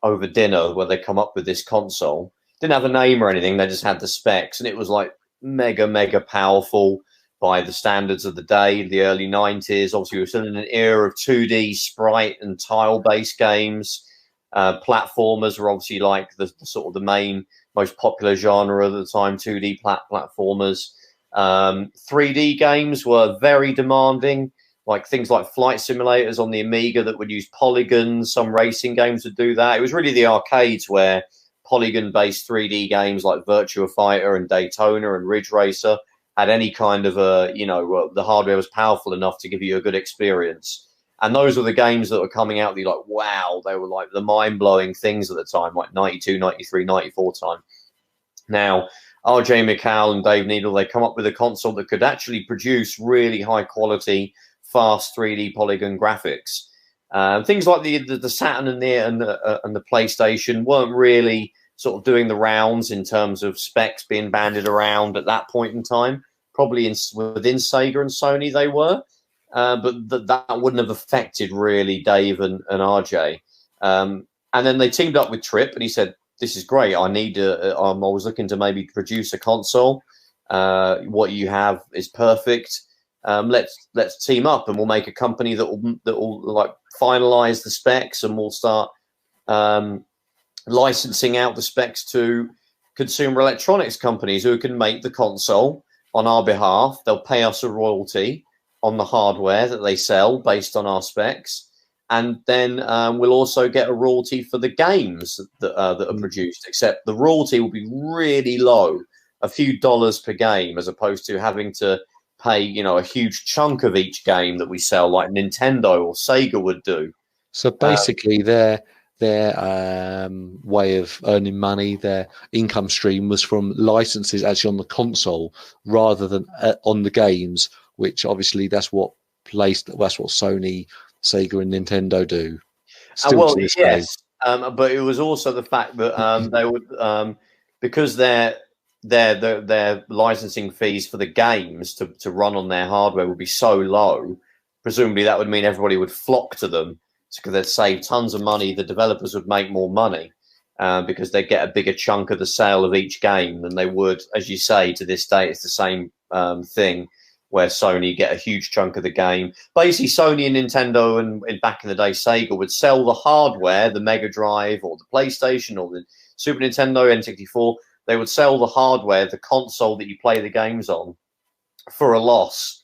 over dinner, where they come up with this console. Didn't have a name or anything. They just had the specs, and it was like mega powerful by the standards of the day, the early 90s. Obviously, we were still in an era of 2D sprite and tile-based games. Platformers were obviously like the sort of the main, most popular genre at the time. 2D platformers. 3D games were very demanding, like things like flight simulators on the Amiga that would use polygons. Some racing games would do that. It was really the arcades where polygon-based 3D games like Virtua Fighter and Daytona and Ridge Racer had any kind of the hardware was powerful enough to give you a good experience. And those were the games that were coming out that you're like, wow, they were like the mind-blowing things at the time, like 92, 93, 94 time. Now, RJ Mical and Dave Needle, they come up with a console that could actually produce really high-quality, fast 3D polygon graphics. Things like the Saturn and the PlayStation weren't really sort of doing the rounds in terms of specs being banded around at that point in time. Probably within Sega and Sony they were, but that wouldn't have affected really Dave and RJ. And then they teamed up with Trip, and he said, "This is great. I was looking to maybe produce a console. What you have is perfect. Let's team up, and we'll make a company that will like finalize the specs, and we'll start licensing out the specs to consumer electronics companies who can make the console on our behalf. They'll pay us a royalty on the hardware that they sell based on our specs, and then we'll also get a royalty for the games that are produced, except the royalty will be really low, a few dollars per game, as opposed to having to pay, a huge chunk of each game that we sell, like Nintendo or Sega would do." So basically, their way of earning money, their income stream was from licenses actually on the console rather than on the games, which obviously that's what Sony, Sega, and Nintendo do. Well, yes, but it was also the fact that they would, because their licensing fees for the games to run on their hardware would be so low. Presumably, that would mean everybody would flock to them because they'd save tons of money. The developers would make more money because they'd get a bigger chunk of the sale of each game than they would, as you say, to this day. It's the same thing where Sony get a huge chunk of the game. Basically, Sony and Nintendo and back in the day, Sega would sell the hardware, the Mega Drive or the PlayStation or the Super Nintendo, N64. They would sell the hardware, the console that you play the games on, for a loss.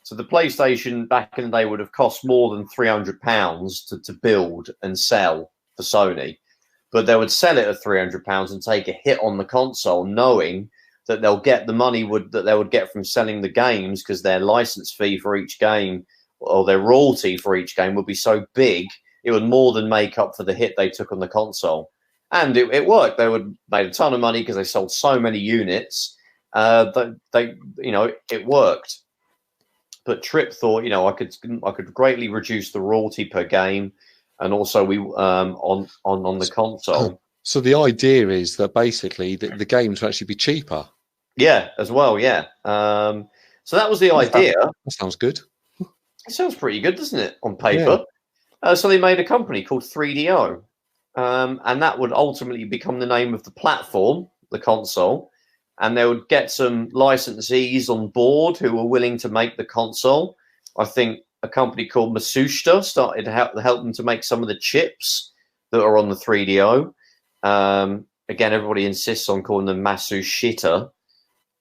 So the PlayStation back in the day would have cost more than £300 to build and sell for Sony. But they would sell it at £300 and take a hit on the console, knowing that they'll get the money that they would get from selling the games, because their license fee for each game or their royalty for each game would be so big, it would more than make up for the hit they took on the console. And it worked. They would made a ton of money because they sold so many units. It worked. But Trip thought, I could greatly reduce the royalty per game, and also we on the console. So the idea is that basically the games will actually be cheaper. Yeah, as well. Yeah. So that was the idea. That sounds good. It sounds pretty good, doesn't it, on paper? Yeah. So they made a company called 3DO. And that would ultimately become the name of the platform, the console. And they would get some licensees on board who were willing to make the console. I think a company called Masushita started to help them to make some of the chips that are on the 3DO. Again, everybody insists on calling them Masushita,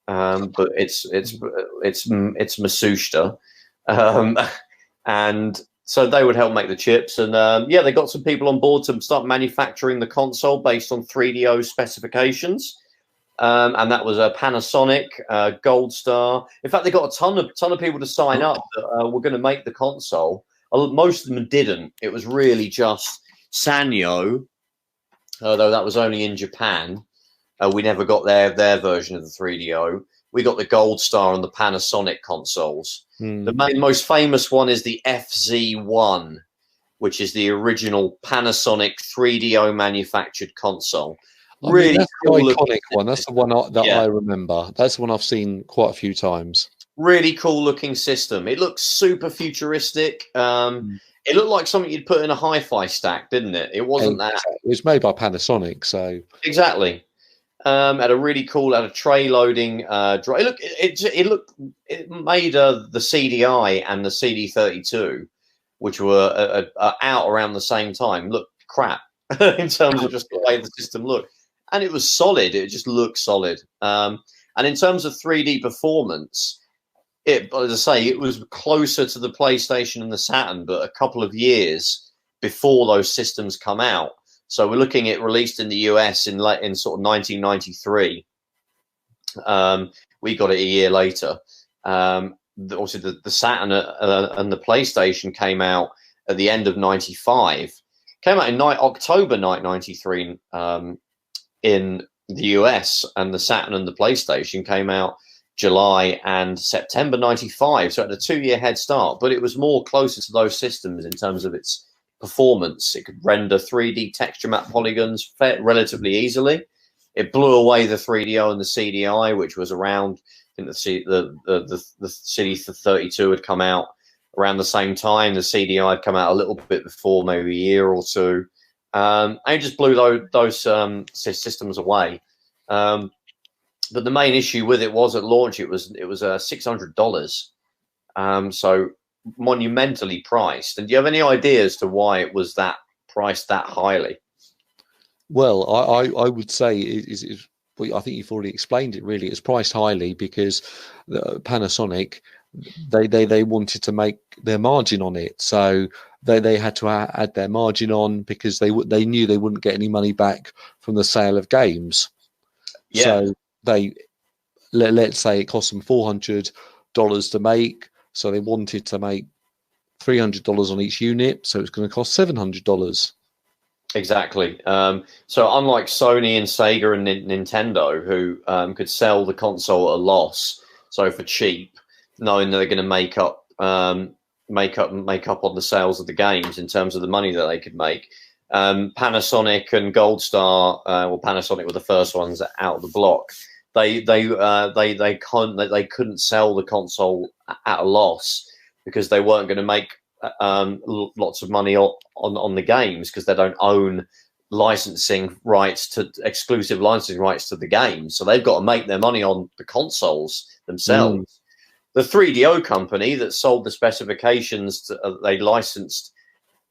but it's Masushita. And so they would help make the chips, and they got some people on board to start manufacturing the console based on 3DO specifications, and that was a Panasonic, Gold Star. In fact, they got a ton of people to sign up that were going to make the console. Most of them didn't. It was really just Sanyo, although that was only in Japan. We never got their version of the 3DO. We got the Gold Star and the Panasonic consoles. The most famous one is the FZ1, which is the original Panasonic 3DO manufactured console. Really that's cool, the iconic one. That's the one I remember. That's the one I've seen quite a few times. Really cool looking system. It looks super futuristic. It looked like something you'd put in a hi-fi stack, didn't it? It wasn't that. It was made by Panasonic, so exactly. Had a tray loading drive. It made the CDI and the CD32, which were out around the same time. Look crap. in terms of just the way the system looked. And it was solid. It just looked solid. And in terms of 3D performance, as I say, it was closer to the PlayStation and the Saturn, but a couple of years before those systems come out. So we're looking at released in the US in sort of 1993. We got it a year later. Obviously, the Saturn and the PlayStation came out at the end of 95. Came out in October 93 in the US, and the Saturn and the PlayStation came out July and September 95. So it had a 2-year head start, but it was more closer to those systems in terms of its performance. It could render 3D texture map polygons relatively easily. It blew away the 3DO and the CDI, which was around. I think the CD32 had come out around the same time. The CDI had come out a little bit before, maybe a year or two. And it just blew those systems away. But the main issue with it was at launch, it was $600. So monumentally priced. And do you have any idea as to why it was that priced that highly? Well, I would say I think you've already explained it. Really, it's priced highly because Panasonic they wanted to make their margin on it, so they had to add their margin on because they knew they wouldn't get any money back from the sale of games. Yeah. So let's say it cost them $400 to make, so they wanted to make $300 on each unit, so it's going to cost $700. Exactly. So unlike Sony and Sega and Nintendo, who could sell the console at a loss, so for cheap, knowing that they're going to make up on the sales of the games in terms of the money that they could make, Panasonic and Gold Star, Panasonic were the first ones out of the block. They couldn't sell the console at a loss because they weren't going to make lots of money on the games because they don't own exclusive licensing rights to the games. So they've got to make their money on the consoles themselves. The 3DO company that sold the specifications, they licensed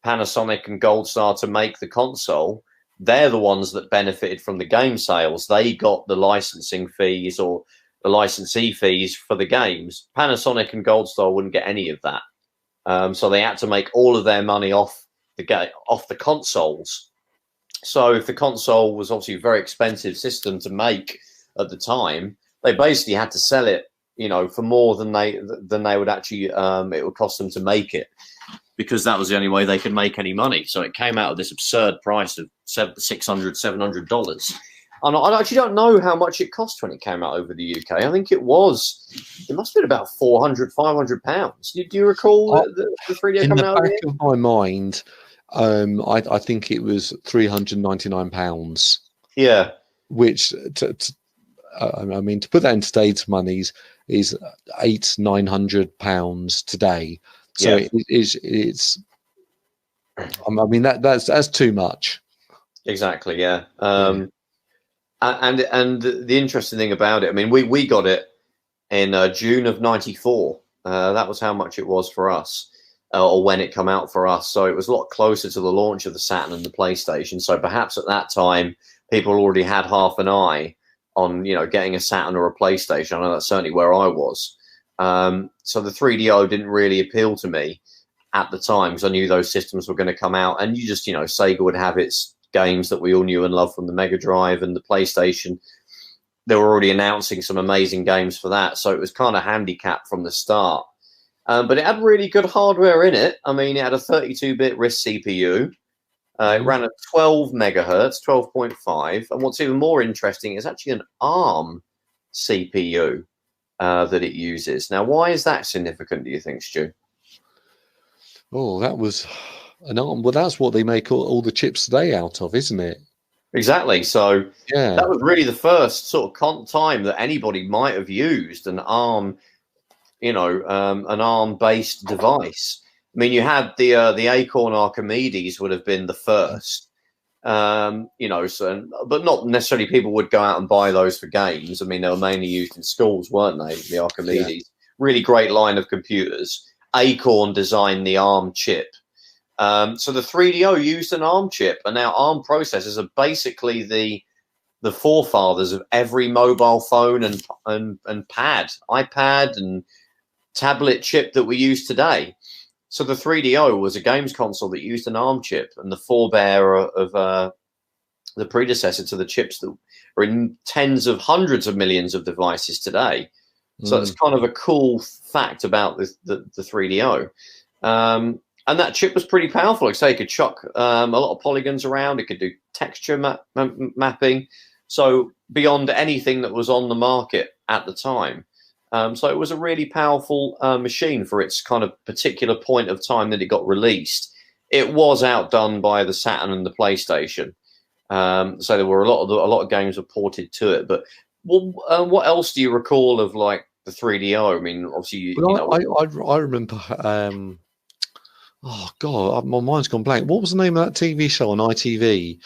Panasonic and Gold Star to make the console. They're the ones that benefited from the game sales. They got the licensing fees or the licensee fees for the games. Panasonic and Gold Star wouldn't get any of that. So they had to make all of their money off the consoles. So if the console was obviously a very expensive system to make at the time, they basically had to sell it, for more than they would actually it would cost them to make it, because that was the only way they could make any money. So it came out of this absurd price of $700. And I actually don't know how much it cost when it came out over the UK. I think it must have been about £400-500. Do you recall the 3D coming out? In the back of my mind, I think it was £399. Yeah. Which, to put that in today's monies, is £800-900 today. So yeah. It's. That's too much. Exactly. Yeah. And the interesting thing about it, we got it in June of 94. That was how much it was for us, or when it came out for us. So it was a lot closer to the launch of the Saturn and the PlayStation. So perhaps at that time, people already had half an eye on, getting a Saturn or a PlayStation. I know that's certainly where I was. So the 3DO didn't really appeal to me at the time because I knew those systems were going to come out. And Sega would have its games that we all knew and loved from the Mega Drive and the PlayStation. They were already announcing some amazing games for that, so it was kind of handicapped from the start. But it had really good hardware in it. It had a 32-bit RISC CPU. It ran at 12 megahertz, 12.5. And what's even more interesting is actually an ARM CPU that it uses. Now, why is that significant, do you think, Stu? Oh, that was an ARM. Well, that's what they make all the chips today out of, isn't it? Exactly. So yeah, that was really the first sort of time that anybody might have used an ARM, an ARM-based device. You had the Acorn Archimedes would have been the first, but not necessarily people would go out and buy those for games. They were mainly used in schools, weren't they? The Archimedes, really great line of computers. Acorn designed the ARM chip. So the 3DO used an ARM chip, and now ARM processors are basically the forefathers of every mobile phone and iPad and tablet chip that we use today. So the 3DO was a games console that used an ARM chip, and the forebearer of the predecessor to the chips that are in tens of hundreds of millions of devices today. So it's kind of a cool fact about the 3DO. And that chip was pretty powerful. Like I say, it could chuck a lot of polygons around. It could do texture mapping. So beyond anything that was on the market at the time. So it was a really powerful machine for its kind of particular point of time that it got released. It was outdone by the Saturn and the PlayStation. So there were a lot of games were ported to it. But what else do you recall of like the 3DO? I mean, obviously, I remember. Oh God, my mind's gone blank. What was the name of that TV show on ITV?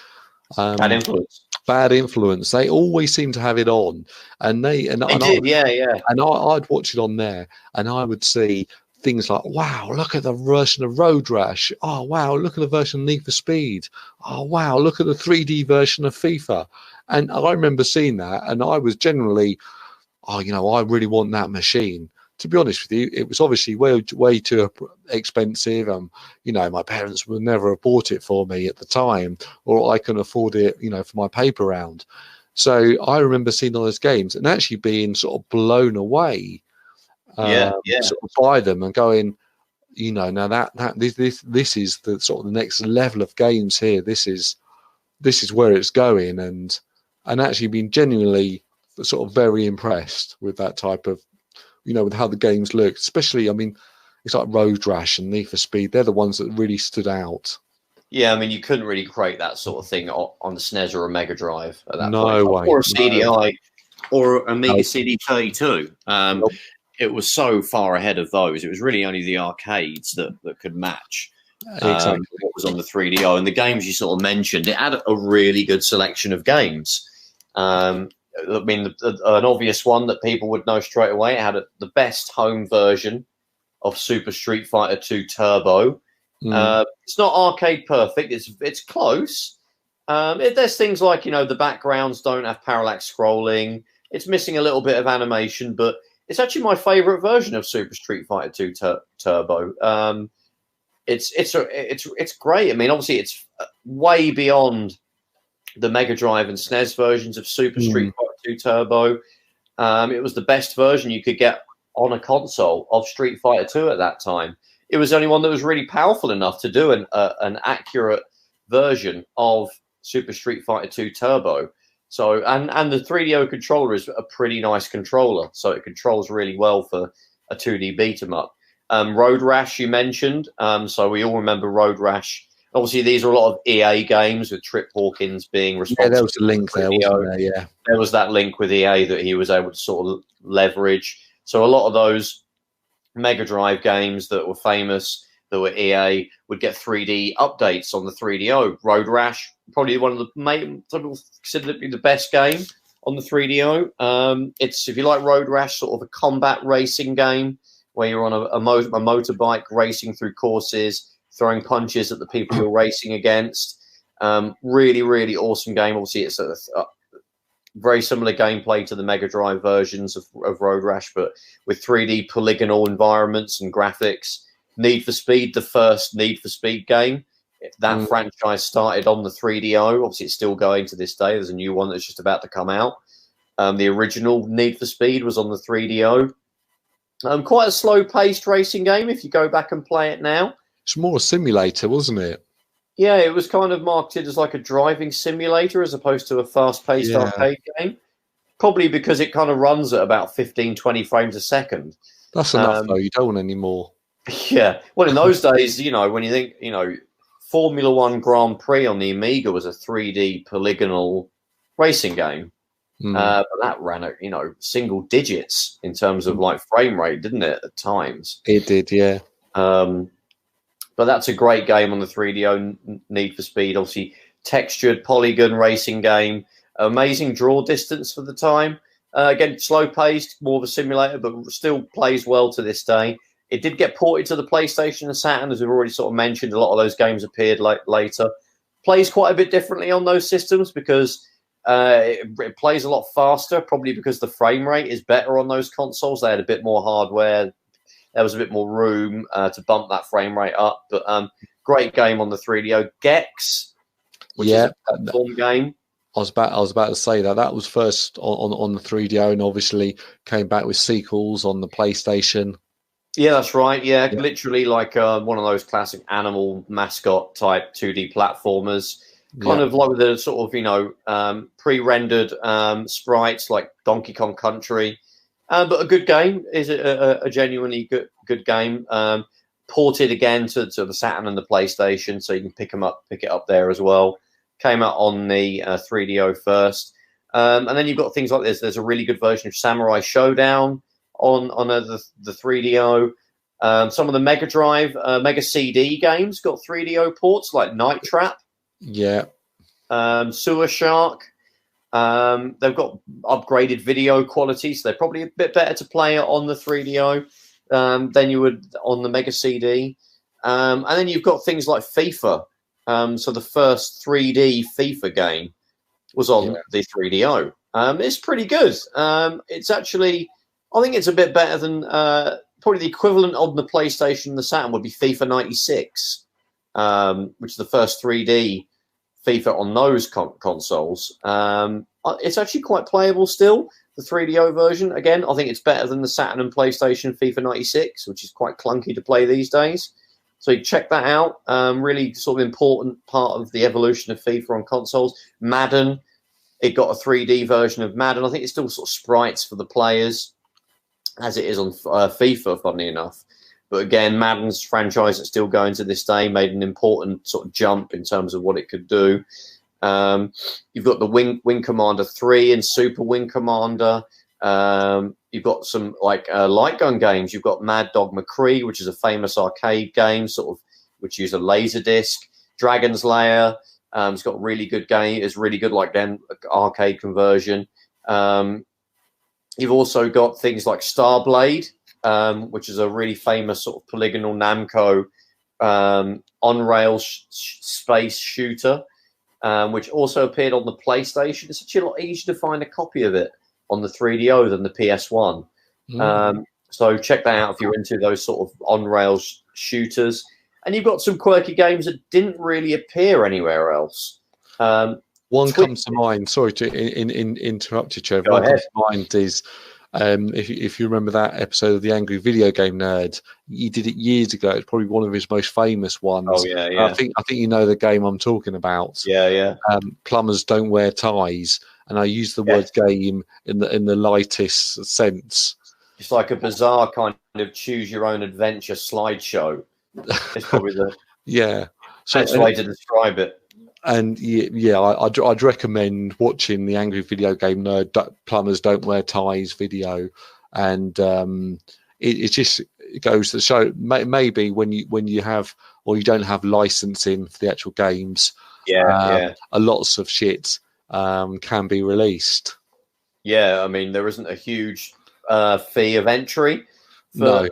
Bad Influence. Bad Influence. They always seem to have it on, and they did, yeah. And I'd watch it on there, and I would see things like, "Wow, look at the version of Road Rash! Oh, wow, look at the version of Need for Speed! Oh, wow, look at the 3D version of FIFA!" And I remember seeing that, and I was generally, I really want that machine. To be honest with you, it was obviously way too expensive. My parents would never have bought it for me at the time, or I couldn't afford it, for my paper round. So I remember seeing all those games and actually being sort of blown away, sort of by them and going, now this is the sort of the next level of games here. This is where it's going, and actually being genuinely sort of very impressed with that type of. With how the games look, especially, it's like Road Rash and Need for Speed. They're the ones that really stood out. Yeah, you couldn't really create that sort of thing on the SNES or a Mega Drive at that point. Way. Or a CDI or Amiga CD32. It was so far ahead of those. It was really only the arcades that could match exactly what was on the 3DO. And the games you sort of mentioned, it had a really good selection of games. An obvious one that people would know straight away. It had the best home version of Super Street Fighter 2 Turbo. It's not arcade perfect. It's close. There's things like the backgrounds don't have parallax scrolling. It's missing a little bit of animation, but it's actually my favorite version of Super Street Fighter 2 Turbo. It's great. Obviously, it's way beyond the Mega Drive and SNES versions of Super Street Fighter 2 Turbo. It was the best version you could get on a console of Street Fighter 2 at that time. It was the only one that was really powerful enough to do an accurate version of Super Street Fighter 2 Turbo. So, and the 3DO controller is a pretty nice controller, so it controls really well for a 2D beat 'em up. Road Rash you mentioned, so we all remember Road Rash. Obviously, these are a lot of EA games with Trip Hawkins being responsible. Yeah, there was a link there, wasn't there? Yeah. There was that link with EA that he was able to sort of leverage. So a lot of those Mega Drive games that were famous, that were EA, would get 3D updates on the 3DO. Road Rash, probably one of the some people consider it to be the best game on the 3DO. It's, if you like Road Rash, sort of a combat racing game where you're on a motorbike racing through courses, throwing punches at the people you're racing against. Really, really awesome game. Obviously, it's a very similar gameplay to the Mega Drive versions of Road Rash, but with 3D polygonal environments and graphics. Need for Speed, the first Need for Speed game. That franchise started on the 3DO. Obviously, it's still going to this day. There's a new one that's just about to come out. The original Need for Speed was on the 3DO. Quite a slow-paced racing game if you go back and play it now. It's more a simulator, wasn't it? Yeah, it was kind of marketed as like a driving simulator as opposed to a fast-paced arcade game. Probably because it kind of runs at about 15, 20 frames a second. That's enough, though. You don't want any more. Yeah. Well, in those days, when you think, Formula One Grand Prix on the Amiga was a 3D polygonal racing game. But that ran at, single digits in terms of like frame rate, didn't it, at times? It did, yeah. But that's a great game on the 3DO, Need for Speed. Obviously, textured polygon racing game. Amazing draw distance for the time. Again, slow-paced, more of a simulator, but still plays well to this day. It did get ported to the PlayStation and Saturn, as we've already sort of mentioned. A lot of those games appeared later. Plays quite a bit differently on those systems because it plays a lot faster, probably because the frame rate is better on those consoles. They had a bit more hardware. There was a bit more room to bump that frame rate up. But great game on the 3DO. Gex, which is a platform game. I was about to say that was first on the 3DO, and obviously came back with sequels on the PlayStation. Yeah, that's right. Yeah, literally like one of those classic animal mascot type 2D platformers, kind of like the sort of pre-rendered sprites like Donkey Kong Country, but a good game. Is a genuinely good game. Ported again to the Saturn and the PlayStation, so you can pick it up there as well. Came out on the 3DO first, and then you've got things like this. There's a really good version of Samurai Showdown on the 3DO. Some of the Mega Drive, Mega CD games got 3DO ports like Night Trap. Yeah. Sewer Shark. They've got upgraded video quality, so they're probably a bit better to play on the 3DO than you would on the Mega CD. And then you've got things like FIFA. So the first 3D FIFA game was on the 3DO. It's pretty good. It's actually, I think it's a bit better than probably the equivalent on the PlayStation and the Saturn would be FIFA 96, which is the first 3D FIFA on those consoles. It's actually quite playable still, the 3DO version. Again, I think it's better than the Saturn and PlayStation FIFA 96, which is quite clunky to play these days. So you check that out. Really sort of important part of the evolution of FIFA on consoles. Madden, it got a 3D version of Madden. I think it's still sort of sprites for the players, as it is on FIFA, funnily enough. But again, Madden's franchise that's still going to this day made an important sort of jump in terms of what it could do. You've got the Wing Commander 3 and Super Wing Commander. You've got some like light gun games. You've got Mad Dog McCree, which is a famous arcade game, sort of which use a laser disc. Dragon's Lair. It's got a really good game. It's really good like then arcade conversion. You've also got things like Starblade, which is a really famous sort of polygonal Namco on-rail space shooter, which also appeared on the PlayStation. It's actually a lot easier to find a copy of it on the 3DO than the PS1. So check that out if you're into those sort of on-rail shooters. And you've got some quirky games that didn't really appear anywhere else. One comes to mind. Sorry to interrupt you, Trev. One comes to mind is if you remember that episode of the Angry Video Game Nerd. He did it years ago. It's probably one of his most famous ones. Oh yeah. I think you know the game I'm talking about. Yeah. Plumbers Don't Wear Ties, and I use the word game in the lightest sense. It's like a bizarre kind of choose your own adventure slideshow. It's probably the best way to describe it. And I'd recommend watching the Angry Video Game Nerd Plumbers Don't Wear Ties video, and it goes to show maybe when you have or you don't have licensing for the actual games, a lots of shit can be released. Yeah, I mean there isn't a huge fee of entry. So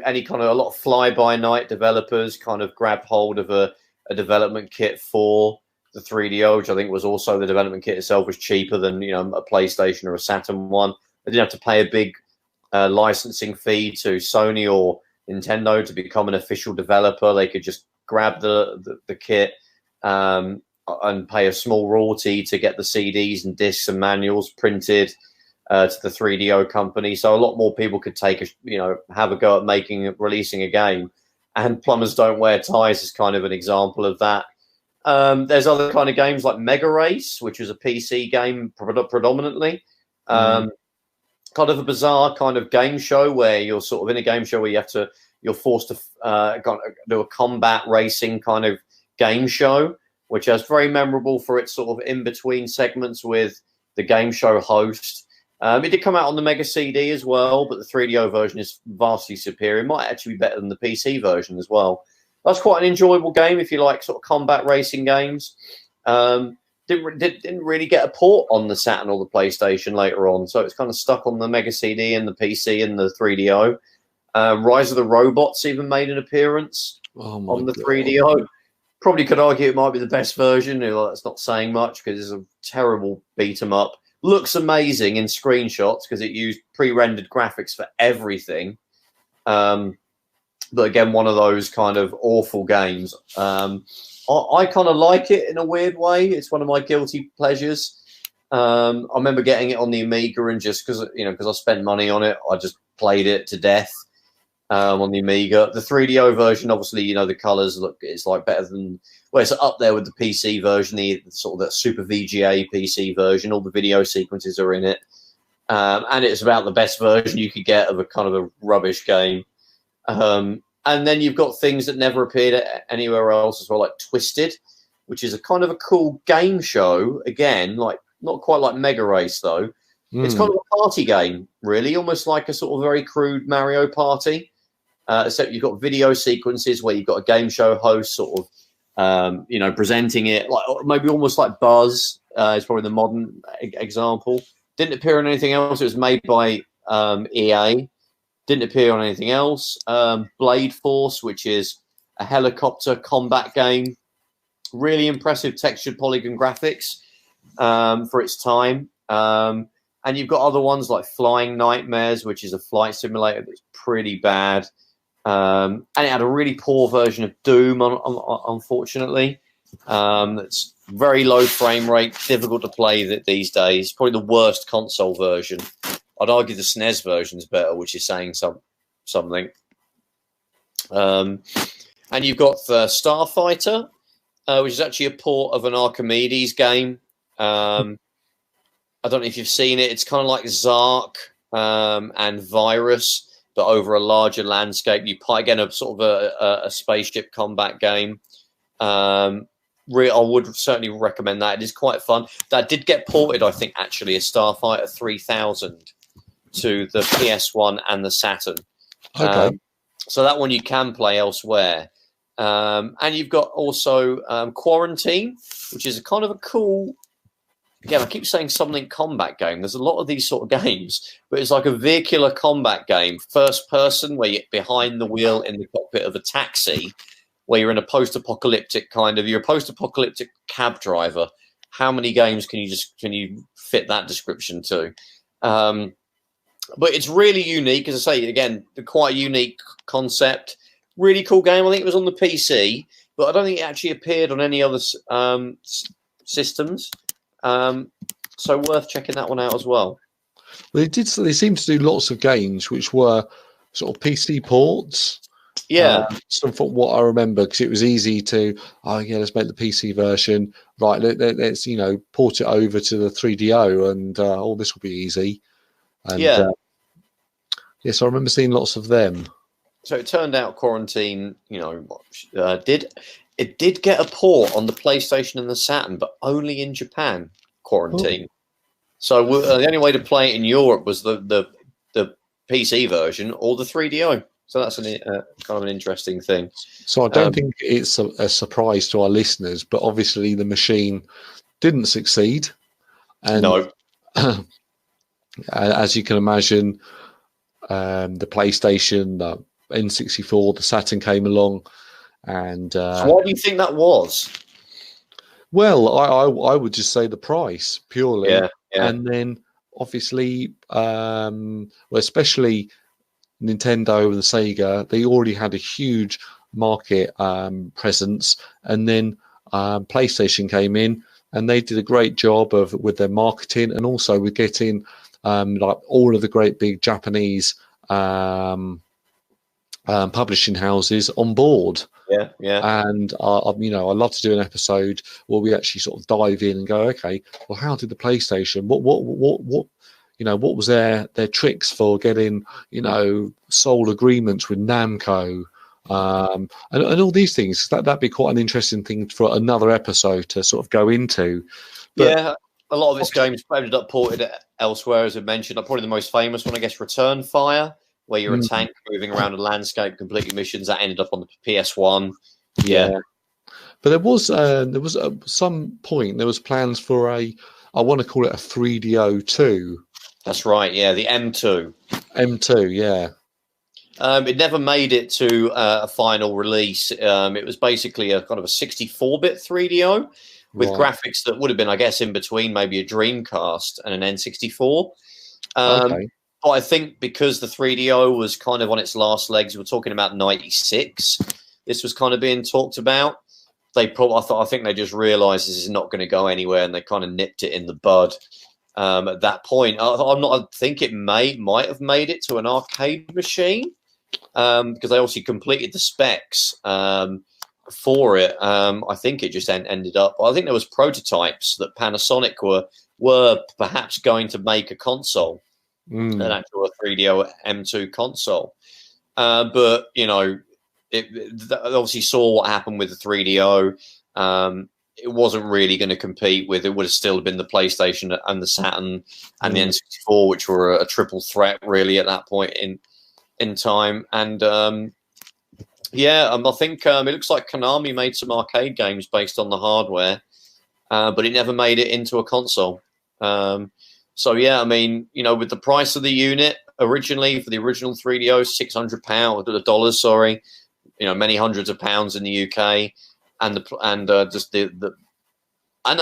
any kind of a lot of fly-by-night developers kind of grabbed hold of a development kit for the 3DO, which I think was also the development kit itself was cheaper than a PlayStation or a Saturn one. They didn't have to pay a big licensing fee to Sony or Nintendo to become an official developer. They could just grab the kit and pay a small royalty to get the CDs and discs and manuals printed to the 3DO company. So a lot more people could take have a go at releasing a game. And Plumbers Don't Wear Ties is kind of an example of that. There's other kind of games like Mega Race, which is a PC game predominantly. Kind of a bizarre kind of game show where you're sort of in a game show where you're forced to do a combat racing kind of game show, which is very memorable for its sort of in-between segments with the game show host. It did come out on the Mega CD as well, but the 3DO version is vastly superior. It might actually be better than the PC version as well. That's quite an enjoyable game if you like sort of combat racing games. Didn't really get a port on the Saturn or the PlayStation later on, so it's kind of stuck on the Mega CD and the PC and the 3DO. Rise of the Robots even made an appearance on the 3DO. Probably could argue it might be the best version. That's not saying much because it's a terrible beat 'em up. Looks amazing in screenshots because it used pre-rendered graphics for everything. But again, one of those kind of awful games. I kind of like it in a weird way. It's one of my guilty pleasures. I remember getting it on the Amiga and just because I spent money on it, I just played it to death on the Amiga. The 3DO version, obviously, the colors look, it's like better than, well, it's up there with the PC version, the sort of that Super VGA PC version. All the video sequences are in it. And it's about the best version you could get of a kind of a rubbish game. And then you've got things that never appeared anywhere else as well, like Twisted, which is a kind of a cool game show. Again, like not quite like Mega Race, though. It's kind of a party game, really, almost like a sort of very crude Mario Party. Except you've got video sequences where you've got a game show host sort of, presenting it, like maybe almost like Buzz is probably the modern example. Didn't appear on anything else. It was made by EA. Didn't appear on anything else. Blade Force, which is a helicopter combat game. Really impressive textured polygon graphics for its time. And you've got other ones like Flying Nightmares, which is a flight simulator that's pretty bad. And it had a really poor version of Doom, unfortunately. It's very low frame rate, difficult to play these days. Probably the worst console version. I'd argue the SNES version's better, which is saying something. And you've got the Starfighter, which is actually a port of an Archimedes game. I don't know if you've seen it. It's kind of like Zark and Virus, but over a larger landscape. You play, again, a sort of a spaceship combat game. I would certainly recommend that. It is quite fun. That did get ported, I think, actually, as Starfighter 3000 to the PS1 and the Saturn. Okay. So that one you can play elsewhere. And you've got also Quarantine, which is a kind of a cool... Again, I keep saying something combat game. There's a lot of these sort of games, but it's like a vehicular combat game, first person, where you're behind the wheel in the cockpit of a taxi, where you're in a post-apocalyptic you're a post-apocalyptic cab driver. How many games can you fit that description to? But it's really unique, as I say, again, quite a unique concept. Really cool game. I think it was on the PC, but I don't think it actually appeared on any other systems. So worth checking that one out as well. Well, they seem to do lots of games which were sort of PC ports. Yeah. From what I remember, because it was easy to, let's make the PC version. Right, let's port it over to the 3DO, and this will be easy. And, yes, I remember seeing lots of them. So it turned out Quarantine, it did get a port on the PlayStation and the Saturn, but only in Japan. Quarantine. Oh. So the only way to play it in Europe was the PC version or the 3DO. So that's kind of an interesting thing. So I don't think it's a surprise to our listeners, but obviously the machine didn't succeed. And no. As you can imagine, the PlayStation, the N64, the Saturn came along. And so why do you think that was? Well, I would just say the price purely. Yeah. And then obviously, especially Nintendo and Sega, they already had a huge market presence, and then PlayStation came in and they did a great job with their marketing, and also with getting like all of the great big Japanese publishing houses on board. Yeah. And I'd love to do an episode where we actually sort of dive in and go, okay, well, how did the PlayStation? What was their tricks for getting sole agreements with Namco, and all these things? That'd be quite an interesting thing for another episode to sort of go into. But a lot of its games ended up ported elsewhere, as I mentioned. Probably the most famous one, I guess, Return Fire, where you're a tank moving around a landscape, completing missions. That ended up on the PS1. Yeah. But there was some point, there was plans for I want to call it a 3DO2. That's right, yeah, the M2. M2, yeah. It never made it to a final release. It was basically a kind of a 64-bit 3DO with graphics that would have been, I guess, in between maybe a Dreamcast and an N64. Okay. But I think because the 3DO was kind of on its last legs, we're talking about 96. This was kind of being talked about. I think they just realised this is not going to go anywhere, and they kind of nipped it in the bud at that point. I think it might have made it to an arcade machine because they obviously completed the specs for it. I think it just ended up. I think there was prototypes that Panasonic were perhaps going to make a console, an actual 3DO M2 console, but it obviously saw what happened with the 3DO. It wasn't really going to compete with. It would have still been the PlayStation and the Saturn and the N64, which were a triple threat really at that point in time. And I think it looks like Konami made some arcade games based on the hardware, but it never made it into a console. So yeah, I mean, with the price of the unit originally for the original 3DO, $600, sorry, many hundreds of pounds in the UK, and the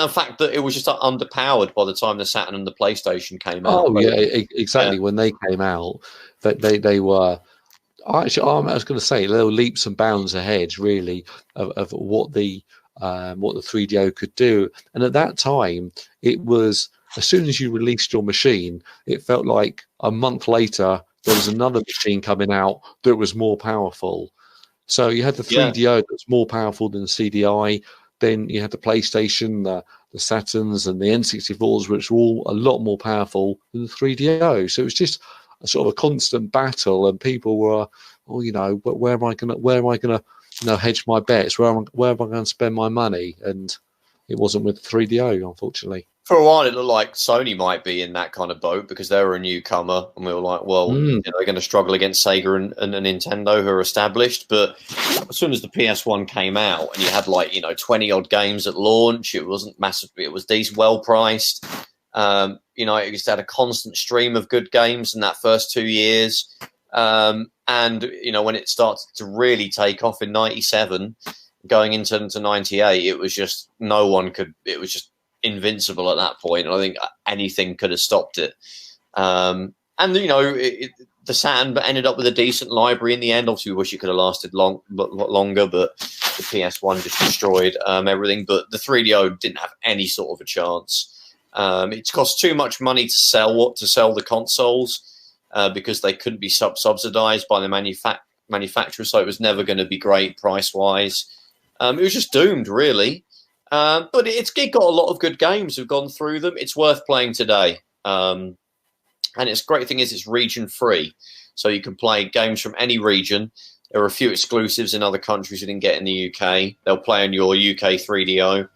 fact that it was just underpowered by the time the Saturn and the PlayStation came out. Oh yeah, exactly. Yeah. When they came out, they were. Actually, I was going to say they were leaps and bounds ahead, really, of what the 3DO could do. And at that time, it was as soon as you released your machine, it felt like a month later there was another machine coming out that was more powerful. So you had the 3DO that was more powerful than the CDI. Then you had the PlayStation, the Saturns, and the N64s, which were all a lot more powerful than the 3DO. So it was just a sort of a constant battle, and people were, where am I going to hedge my bets? Where am I going to spend my money? And it wasn't with the 3DO, unfortunately. For a while, it looked like Sony might be in that kind of boat because they were a newcomer, and we were like, well, they're going to struggle against Sega and Nintendo, who are established. But as soon as the PS1 came out, and you had 20 odd games at launch, it wasn't massive. It was decent, well priced. It just had a constant stream of good games in that first 2 years. And when it started to really take off in '97, going into '98, it was just no one could. It was just invincible at that point, and I think anything could have stopped it. The Saturn ended up with a decent library in the end. Obviously, we wish it could have lasted longer, but the PS1 just destroyed everything. But the 3DO didn't have any sort of a chance. It cost too much money to sell the consoles because they couldn't be subsidized by the manufacturer, so it was never going to be great price wise. It was just doomed, really. But it's got a lot of good games. We've gone through them. It's worth playing today. And its great thing is it's region free. So you can play games from any region. There are a few exclusives in other countries you didn't get in the UK. They'll play on your UK 3DO.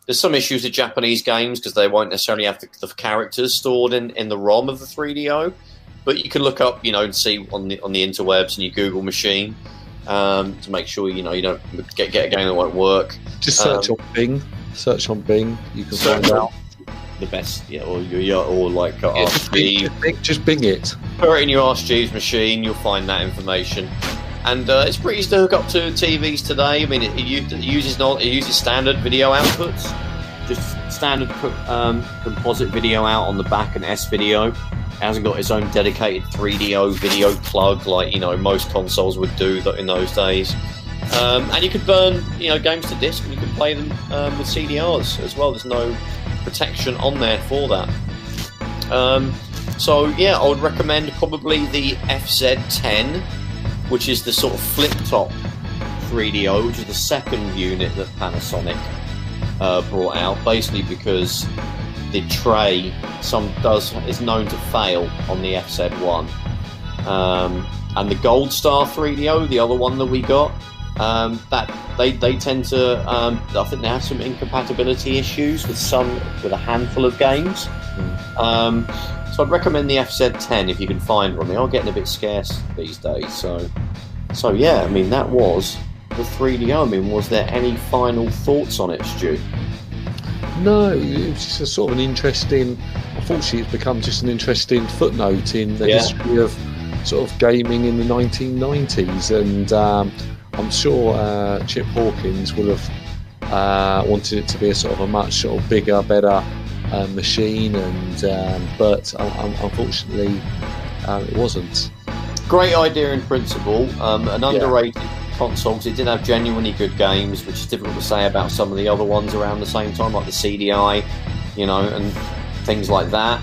There's some issues with Japanese games because they won't necessarily have the characters stored in the ROM of the 3DO. But you can look up, and see on the interwebs and your Google machine. To make sure you don't get a game that won't work. Just search on Bing. Search on Bing. You can find out the best. Ask Jeeves. Just Bing it. Put it in your Ask Jeeves machine. You'll find that information. And it's pretty easy to hook up to TVs today. I mean, it uses standard video outputs, just standard composite video out on the back and S video. It hasn't got its own dedicated 3DO video plug like most consoles would do in those days. And you could burn games to disc, and you can play them with CDRs as well. There's no protection on there for that. So yeah, I would recommend probably the FZ10, which is the sort of flip top 3DO, which is the second unit that Panasonic brought out, basically because the tray is known to fail on the FZ1, and the Gold Star 3DO, the other one that we got, that they tend to. I think they have some incompatibility issues with a handful of games. So I'd recommend the FZ10 if you can find one. They are getting a bit scarce these days. So yeah, I mean that was the 3DO. I mean, was there any final thoughts on it, Stu? No, it was just a sort of an interesting. Unfortunately, it's become just an interesting footnote in the history of sort of gaming in the 1990s, and I'm sure Trip Hawkins would have wanted it to be a sort of a much sort of bigger, better machine, and but unfortunately it wasn't. Great idea in principle, an underrated console because it did have genuinely good games, which is difficult to say about some of the other ones around the same time, like the CDI, and things like that.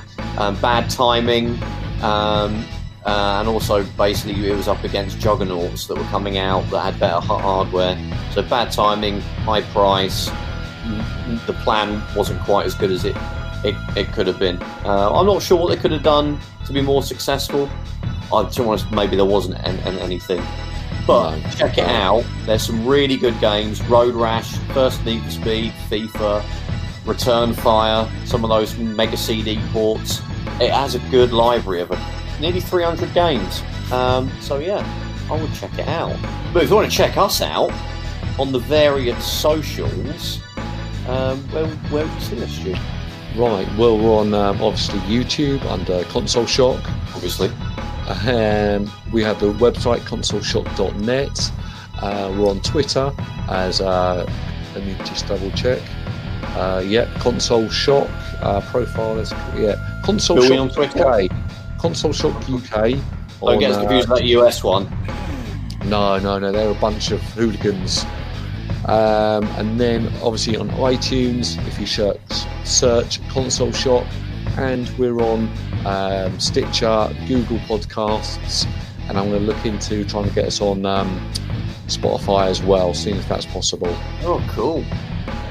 Bad timing, and also basically it was up against juggernauts that were coming out that had better hardware. So bad timing, high price. The plan wasn't quite as good as it could have been. I'm not sure what they could have done to be more successful. To be honest, maybe there wasn't anything. But check it out. There's some really good games. Road Rash, First Need for Speed, FIFA, Return Fire, some of those Mega CD ports. It has a good library of nearly 300 games. So yeah, I would check it out. But if you want to check us out on the various socials, where would you see us, Stu? Right, well, we're on obviously YouTube under Console Shock. Obviously. We have the website consoleshock.net. We're on Twitter as let me just double check. Console Shock profile is Console Shock on Twitter? UK. Console Shock UK. Don't get us confused with that US one. No, they're a bunch of hooligans. And then obviously on iTunes, if you search Console Shock, and we're on Stitcher, Google Podcasts, and I'm going to look into trying to get us on Spotify as well, seeing if that's possible. Oh, cool.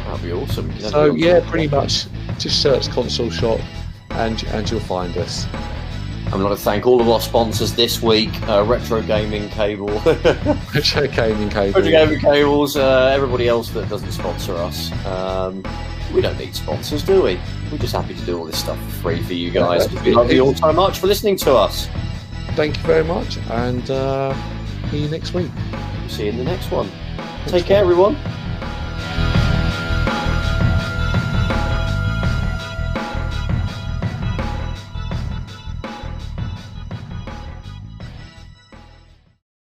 That'd be awesome. So pretty much just search Console Shock and you'll find us. I'm going to thank all of our sponsors this week: Retro Gaming Cable, Retro Gaming Cables, everybody else that doesn't sponsor us. We don't need sponsors, do we? We're just happy to do all this stuff for free for you guys. We love you all so much for listening to us. Thank you very much, and see you next week. See you in the next one. Take care, everyone.